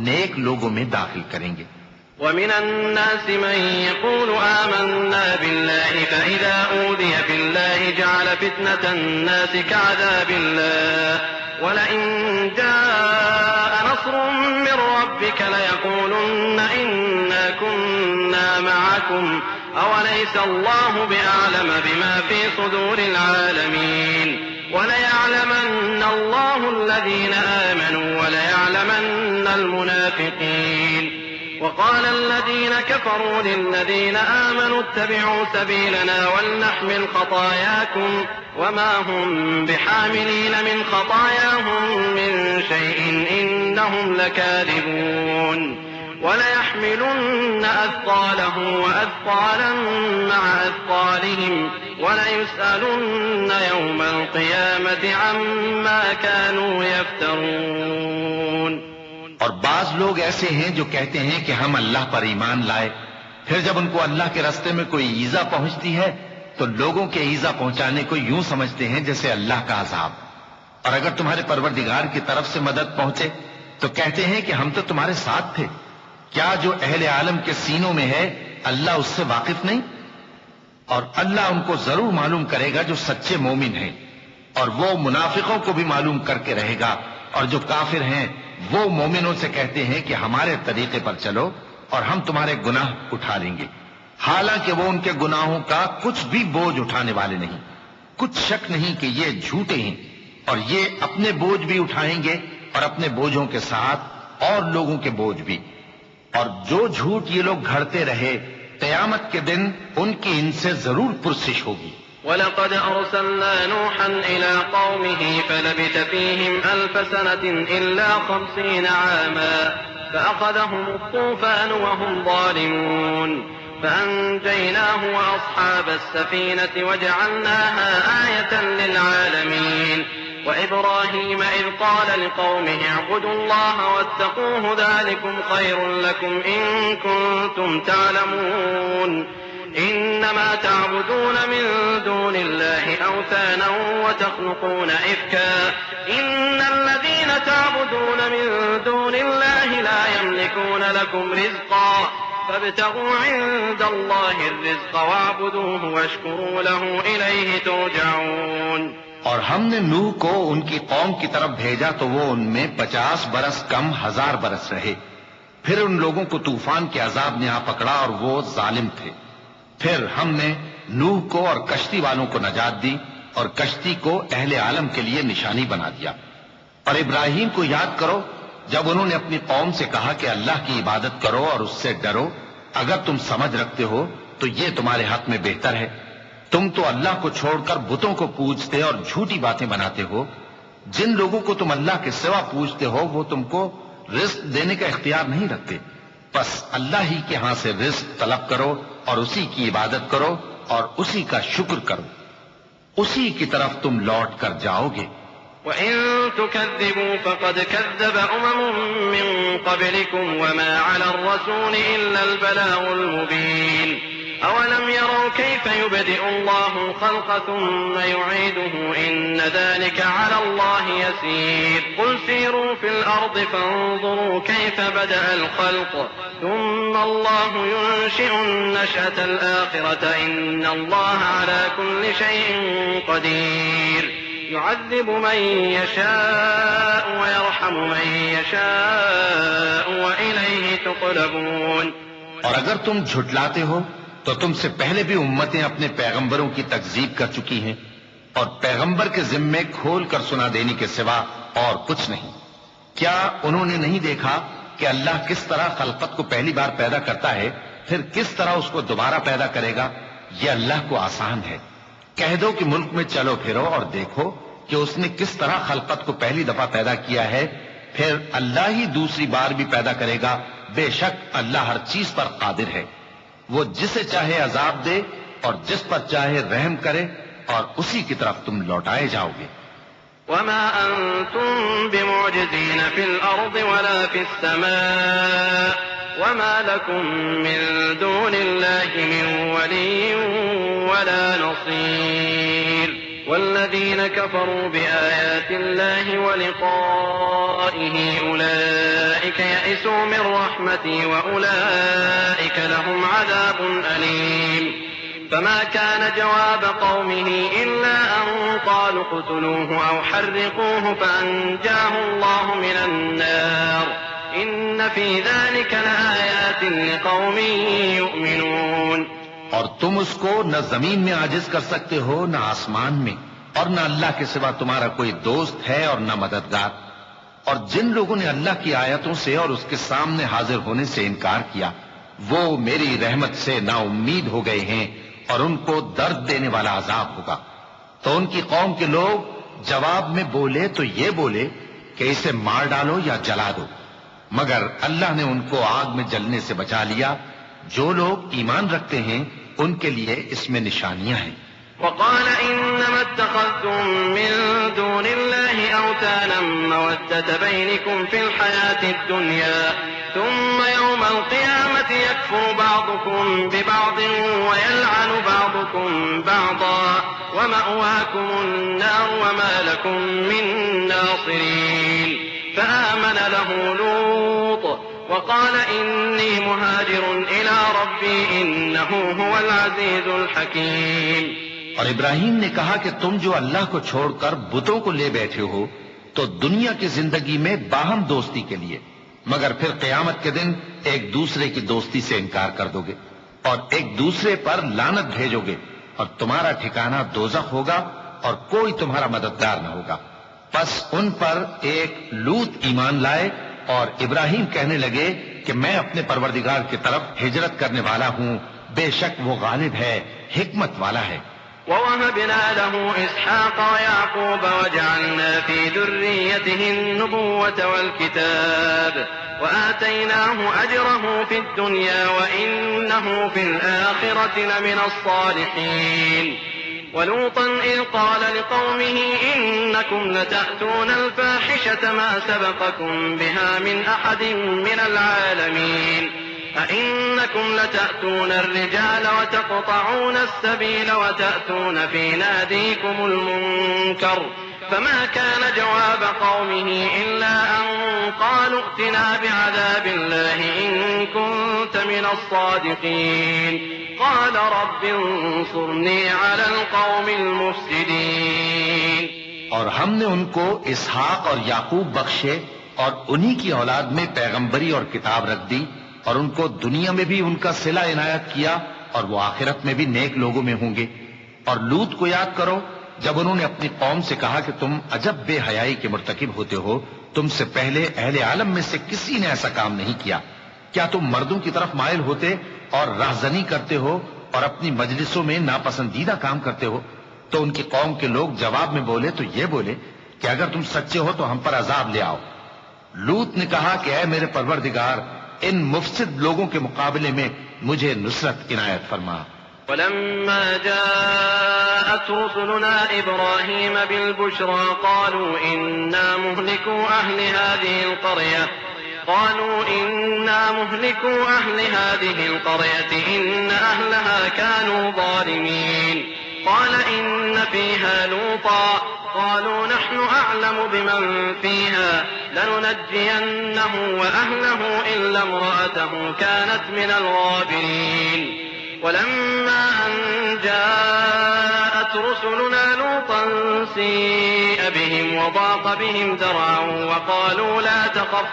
نیک لوگوں میں داخل کریں گے۔ ومن الناس من يقول آمنا بالله فإذا أوذي في الله جعل فتنة الناس كعذاب الله ولئن جاء نصر من ربك ليقولن إنا كنا معكم أوليس الله بأعلم بما في صدور العالمين وليعلمن الله الذين آمنوا وليعلمن المنافقين وقال الذين كفروا للذين آمنوا اتبعوا سبيلنا ولنحمل خطاياكم وما هم بحاملين من خطاياهم من شيء إنهم لكاذبون وليحملن أثقالهم وأثقالا مع أثقالهم وليسألن يوم القيامة عما كانوا يفترون۔ اور بعض لوگ ایسے ہیں جو کہتے ہیں کہ ہم اللہ پر ایمان لائے، پھر جب ان کو اللہ کے راستے میں کوئی ایذا پہنچتی ہے تو لوگوں کے ایذا پہنچانے کو یوں سمجھتے ہیں جیسے اللہ کا عذاب، اور اگر تمہارے پروردگار کی طرف سے مدد پہنچے تو کہتے ہیں کہ ہم تو تمہارے ساتھ تھے۔ کیا جو اہل عالم کے سینوں میں ہے اللہ اس سے واقف نہیں؟ اور اللہ ان کو ضرور معلوم کرے گا جو سچے مومن ہیں، اور وہ منافقوں کو بھی معلوم کر کے رہے گا، اور جو کافر ہیں وہ مومنوں سے کہتے ہیں کہ ہمارے طریقے پر چلو اور ہم تمہارے گناہ اٹھا لیں گے، حالانکہ وہ ان کے گناہوں کا کچھ بھی بوجھ اٹھانے والے نہیں۔ کچھ شک نہیں کہ یہ جھوٹے ہیں، اور یہ اپنے بوجھ بھی اٹھائیں گے اور اپنے بوجھوں کے ساتھ اور لوگوں کے بوجھ بھی، اور جو جھوٹ یہ لوگ گھڑتے رہے قیامت کے دن ان کی ان سے ضرور پرسش ہوگی۔ وَلَقَدْ أَرْسَلْنَا نُوحًا إِلَىٰ قَوْمِهِ فَلَبِثَ فِيهِمْ أَلْفَ سَنَةٍ إِلَّا 50 عَامًا فَأَخَذَهُمُ الطُّوفَانُ وَهُمْ ظَالِمُونَ فَأَنجَيْنَاهُ وَأَصْحَابَ السَّفِينَةِ وَجَعَلْنَاهَا آيَةً لِّلْعَالَمِينَ وَإِبْرَاهِيمَ إِذْ قَالَ لِقَوْمِهِ اعْبُدُوا اللَّهَ وَاتَّقُوهُ ذَٰلِكُمْ خَيْرٌ لَّكُمْ إِن كُنتُمْ تَعْلَمُونَ إنما تعبدون من دون الله أوثانا وتخلقون إفكا إن الذين تعبدون من دون الله لا يملكون لكم رزقا فابتغوا عند الله الرزق واعبدوه واشكروا له إليه ترجعون۔ اور ہم نے نوح کو ان کی قوم کی طرف بھیجا تو وہ ان میں 50 برس کم 1000 برس رہے، پھر ان لوگوں کو طوفان کے عذاب نے آ پکڑا اور وہ ظالم تھے۔ پھر ہم نے نوح کو اور کشتی والوں کو نجات دی اور کشتی کو اہل عالم کے لیے نشانی بنا دیا۔ اور ابراہیم کو یاد کرو جب انہوں نے اپنی قوم سے کہا کہ اللہ کی عبادت کرو اور اس سے ڈرو، اگر تم سمجھ رکھتے ہو تو یہ تمہارے حق میں بہتر ہے۔ تم تو اللہ کو چھوڑ کر بتوں کو پوجتے اور جھوٹی باتیں بناتے ہو۔ جن لوگوں کو تم اللہ کے سوا پوجتے ہو وہ تم کو رزق دینے کا اختیار نہیں رکھتے، بس اللہ ہی کے ہاں سے رزق طلب کرو اور اسی کی عبادت کرو اور اسی کا شکر کرو، اسی کی طرف تم لوٹ کر جاؤ گے۔ وَإِن تُكَذِّبُوا فَقَدْ كَذَّبَ أُمَمٌ مِّن قَبْلِكُمْ وَمَا عَلَى الرَّسُولِ إِلَّا الْبَلَاغُ الْمُبِينُ أَوَلَمْ يَرَوْا كَيْفَ يُبْدِئُ اللَّهُ الْخَلْقَ ثُمَّ يُعِيدُهُ إِنَّ ذَلِكَ عَلَى اللَّهِ يَسِيرٌ قُلْ سِيرُوا فِي الْأَرْضِ فَانظُرُوا كَيْفَ بَدَأَ الْخَلْقَ ثُمَّ اللَّهُ يُنشِئُ النَّشْأَةَ الْآخِرَةَ إِنَّ اللَّهَ عَلَى كُلِّ شَيْءٍ قَدِيرٌ يُعَذِّبُ مَن يَشَاءُ وَيَرْحَمُ مَن يَشَاءُ وَإِلَيْهِ تُقْلَبُونَ۔ اور اگر تم جھٹلاتے ہو تو تم سے پہلے بھی امتیں اپنے پیغمبروں کی تکذیب کر چکی ہیں، اور پیغمبر کے ذمے کھول کر سنا دینے کے سوا اور کچھ نہیں۔ کیا انہوں نے نہیں دیکھا کہ اللہ کس طرح خلقت کو پہلی بار پیدا کرتا ہے پھر کس طرح اس کو دوبارہ پیدا کرے گا؟ یہ اللہ کو آسان ہے۔ کہہ دو کہ ملک میں چلو پھرو اور دیکھو کہ اس نے کس طرح خلقت کو پہلی دفعہ پیدا کیا ہے، پھر اللہ ہی دوسری بار بھی پیدا کرے گا۔ بے شک اللہ ہر چیز پر قادر ہے، وہ جسے چاہے عذاب دے اور جس پر چاہے رحم کرے، اور اسی کی طرف تم لوٹائے جاؤ گے۔ وما أنتم بمعجزين في الأرض ولا في السماء وما لكم من دون الله من ولي ولا نصير والذين كفروا بآيات الله ولقائه أولئك يئسوا من رحمتي وأولئك لهم عذاب أليم فما كان جواب قومه إلا أن قالوا اقتلوه أو حرقوه فأنجاه الله من النار إن في ذلك لآيات لقوم يؤمنون. اور تم اس کو نہ زمین میں عاجز کر سکتے ہو نہ آسمان میں، اور نہ اللہ کے سوا تمہارا کوئی دوست ہے اور نہ مددگار. اور جن لوگوں نے اللہ کی آیتوں سے اور اس کے سامنے حاضر ہونے سے انکار کیا وہ میری رحمت سے نا امید ہو گئے ہیں اور ان کو درد دینے والا عذاب ہوگا. تو ان کی قوم کے لوگ جواب میں بولے تو یہ بولے کہ اسے مار ڈالو یا جلا دو، مگر اللہ نے ان کو آگ میں جلنے سے بچا لیا. جو لوگ ایمان رکھتے ہیں ان کے لیے اس میں نشانیاں ہیں. وقال إنما اتخذتم من دون الله أوثانا مودة بينكم في الحياة الدنيا ثم يوم القيامة يكفر بعضكم ببعض ويلعن بعضكم بعضا ومأواكم النار وما لكم من ناصرين فآمن له لوط وقال إني مهاجر إلى ربي إنه هو العزيز الحكيم. اور ابراہیم نے کہا کہ تم جو اللہ کو چھوڑ کر بتوں کو لے بیٹھے ہو تو دنیا کی زندگی میں باہم دوستی کے لیے، مگر پھر قیامت کے دن ایک دوسرے کی دوستی سے انکار کر دو گے اور ایک دوسرے پر لعنت بھیجو گے اور تمہارا ٹھکانہ دوزخ ہوگا اور کوئی تمہارا مددگار نہ ہوگا. پس ان پر ایک لوط ایمان لائے اور ابراہیم کہنے لگے کہ میں اپنے پروردگار کی طرف ہجرت کرنے والا ہوں، بے شک وہ غالب ہے، حکمت والا ہے. ووهبنا له إسحاق ويعقوب وجعلنا في ذريته النبوة والكتاب وآتيناه أجره في الدنيا وإنه في الآخرة لمن الصالحين. ولوطا إذ قال لقومه إنكم لتأتون الفاحشة ما سبقكم بها من أحد من العالمين أئنكم لتأتون الرجال وتقطعون السبيل وتأتون في ناديكم المنكر فما كان جواب قومه إلا أن قالوا ائتنا بعذاب الله إن كنت من الصادقين قال رب انصرني على القوم المفسدين. اور ہم نے ان کو اسحاق اور یعقوب بخشے اور انہی کی اولاد میں پیغمبری اور کتاب رکھ دی اور ان کو دنیا میں بھی ان کا صلہ عنایت کیا اور وہ آخرت میں بھی نیک لوگوں میں ہوں گے. اور لوط کو یاد کرو جب انہوں نے اپنی قوم سے کہا کہ تم عجب بے حیائی کے مرتکب ہوتے ہو، تم سے پہلے اہل عالم میں سے کسی نے ایسا کام نہیں کیا. کیا تم مردوں کی طرف مائل ہوتے اور راہزنی کرتے ہو اور اپنی مجلسوں میں ناپسندیدہ کام کرتے ہو؟ تو ان کی قوم کے لوگ جواب میں بولے تو یہ بولے کہ اگر تم سچے ہو تو ہم پر عذاب لے آؤ. لوط نے کہا کہ اے میرے پروردگار، ان مفسد لوگوں کے مقابلے میں مجھے نصرت عنایت فرما. ولما جاءت رسلنا إبراهيم بالبشرى قالوا إنا مهلكو أهل هذه القرية إن أهلها كانوا ظالمين قال إن فيها لوطا قالوا نحن أعلم بمن فيها لننجينه وأهله إلا امرأته كانت من الغابرين. ولما أن جاءت رسلنا لوطا سيء بهم وضاق بهم ذرعا وقالوا لا تخف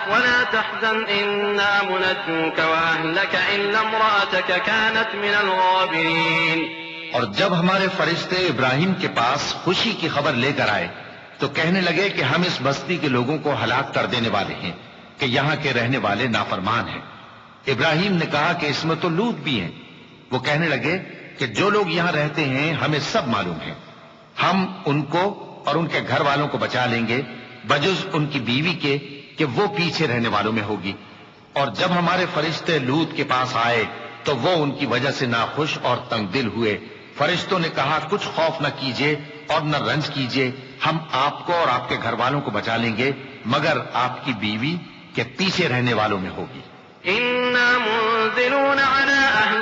ولا تحزن إنا منجوك وأهلك إلا امرأتك كانت من الغابرين. اور جب ہمارے فرشتے ابراہیم کے پاس خوشی کی خبر لے کر آئے تو کہنے لگے کہ ہم اس بستی کے لوگوں کو ہلاک کر دینے والے ہیں کہ یہاں کے رہنے والے نافرمان ہیں. ابراہیم نے کہا کہ اس میں تو لوط بھی ہیں. وہ کہنے لگے کہ جو لوگ یہاں رہتے ہیں ہمیں سب معلوم ہے، ہم ان کو اور ان کے گھر والوں کو بچا لیں گے بجز ان کی بیوی کے کہ وہ پیچھے رہنے والوں میں ہوگی. اور جب ہمارے فرشتے لوط کے پاس آئے تو وہ ان کی وجہ سے ناخوش اور تنگ دل ہوئے. فرشتوں نے کہا کچھ خوف نہ کیجیے اور نہ رنج کیجیے، ہم آپ کو اور آپ کے گھر والوں کو بچا لیں گے مگر آپ کی بیوی کے پیچھے رہنے والوں میں ہوگی. إنا منزلون على أهل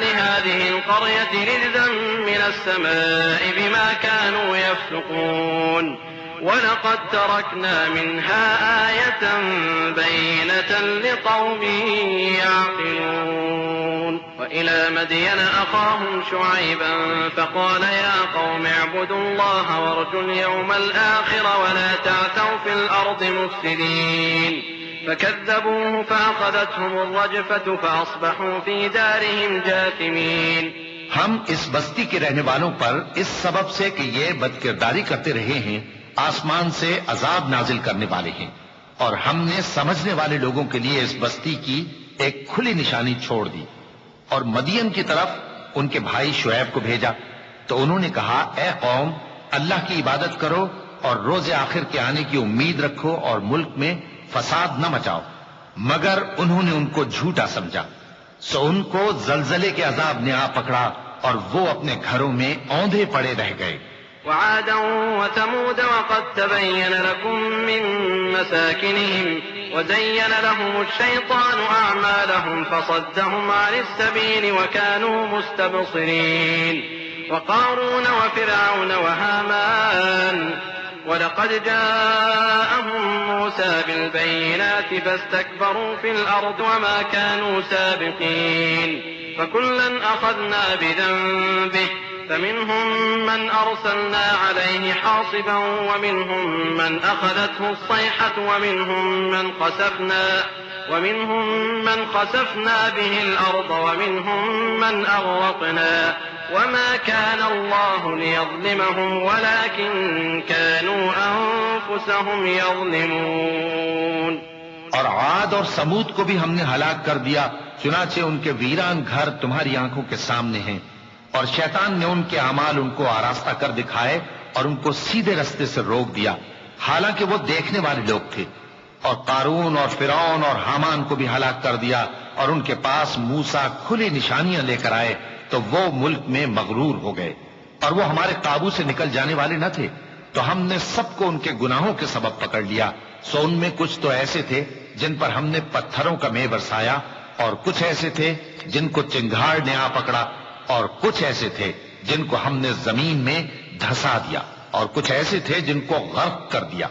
القرية رجزا من السماء بما كانوا يفسقون ولقد تركنا منها آية بينة لقوم يعقلون وإلى مدين أخاهم شعيبا فقال يا قوم اعبدوا الله وارجوا اليوم الآخر ولا تعثوا في الأرض مفسدين فكذبوه فأخذتهم الرجفة فأصبحوا في دارهم جاثمين. ہم اس بستی کے رہنے والوں پر اس سبب سے کہ یہ بدکرداری کرتے رہے ہیں آسمان سے عذاب نازل کرنے والے ہیں، اور ہم نے سمجھنے والے لوگوں کے لیے اس بستی کی ایک کھلی نشانی چھوڑ دی. اور مدین کی طرف ان کے بھائی شعیب کو بھیجا تو انہوں نے کہا اے قوم اللہ کی عبادت کرو اور روز آخر کے آنے کی امید رکھو اور ملک میں فساد نہ مچاؤ. مگر انہوں نے ان کو جھوٹا سمجھا، سو ان کو زلزلے کے عذاب نے آ پکڑا اور وہ اپنے گھروں میں اوندھے پڑے رہ گئے. وعادا وثمود وقد تبين لكم من مساكنهم وزين لهم الشيطان أعمالهم فصدهم عن السبيل وكانوا مستبصرين وقارون وفرعون وهامان ولقد جاءهم موسى بالبينات فاستكبروا في الأرض وما كانوا سابقين فكلا أخذنا بذنبه فمنهم من أرسلنا عليه حاصبا ومنهم من أخذته الصيحة ومنهم من خسفنا به الأرض ومنهم من أغرقنا وما كان الله ليظلمهم ولكن كانوا أنفسهم يظلمون. اور عاد اور سمود کو بھی ہم نے ہلاک کر دیا، چنانچہ ان کے ویران گھر تمہاری آنکھوں کے سامنے ہیں، اور شیطان نے ان کے اعمال ان کو آراستہ کر دکھائے اور ان کو سیدھے رستے سے روک دیا، حالانکہ وہ دیکھنے والے لوگ تھے. اور قارون اور فرعون اور حامان کو بھی ہلاک کر دیا، اور ان کے پاس موسیٰ کھلی نشانیاں لے کر آئے تو وہ ملک میں مغرور ہو گئے، اور وہ ہمارے قابو سے نکل جانے والے نہ تھے، تو ہم نے سب کو ان کے گناہوں کے سبب پکڑ لیا. سو ان میں کچھ تو ایسے تھے جن پر ہم نے پتھروں کا مے برسایا، اور کچھ ایسے تھے جن کو چنگھاڑ نے آ پکڑا، اور کچھ ایسے تھے جن کو ہم نے زمین میں دھسا دیا، اور کچھ ایسے تھے جن کو غرق کر دیا.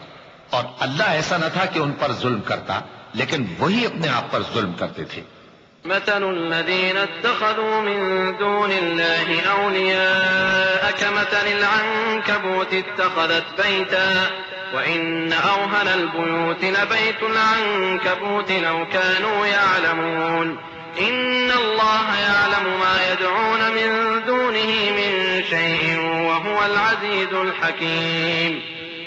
اور اللہ ایسا نہ تھا کہ ان پر ظلم کرتا، لیکن وہی اپنے آپ پر ظلم کرتے تھے. مثل الذين اتخذوا من دون الله أولياء كمثل العنكبوت اتخذت بيتا وإن أوهن البيوت لبيت العنكبوت لو كانوا يعلمون إن الله يعلم ما يدعون من دونه من شيء وهو العزيز الحكيم.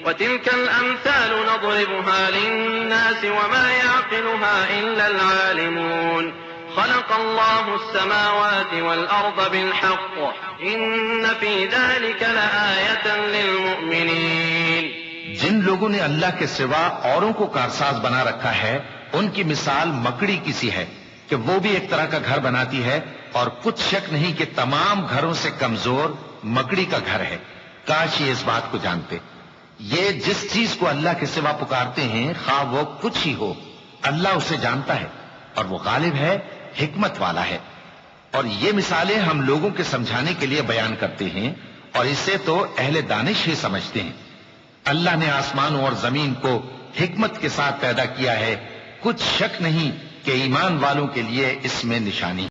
وتلك الأمثال نضربها للناس وما يعقلها إلا العالمون. خلق الله السماوات والأرض بالحق إن في ذلك لآية للمؤمنين. جن لوگوں نے اللہ کے سوا اوروں کو کارساز بنا رکھا ہے ان کی مثال مکڑی کی سی ہے کہ وہ بھی ایک طرح کا گھر بناتی ہے، اور کچھ شک نہیں کہ تمام گھروں سے کمزور مکڑی کا گھر ہے. کاش یہ اس بات کو جانتے. یہ جس چیز کو اللہ کے سوا پکارتے ہیں خواہ وہ کچھ ہی ہو، اللہ اسے جانتا ہے اور وہ غالب ہے، حکمت والا ہے. اور یہ مثالیں ہم لوگوں کے سمجھانے کے لیے بیان کرتے ہیں، اور اسے تو اہل دانش ہی سمجھتے ہیں. اللہ نے آسمانوں اور زمین کو حکمت کے ساتھ پیدا کیا ہے، کچھ شک نہیں کہ ایمان والوں کے لیے اس میں نشانی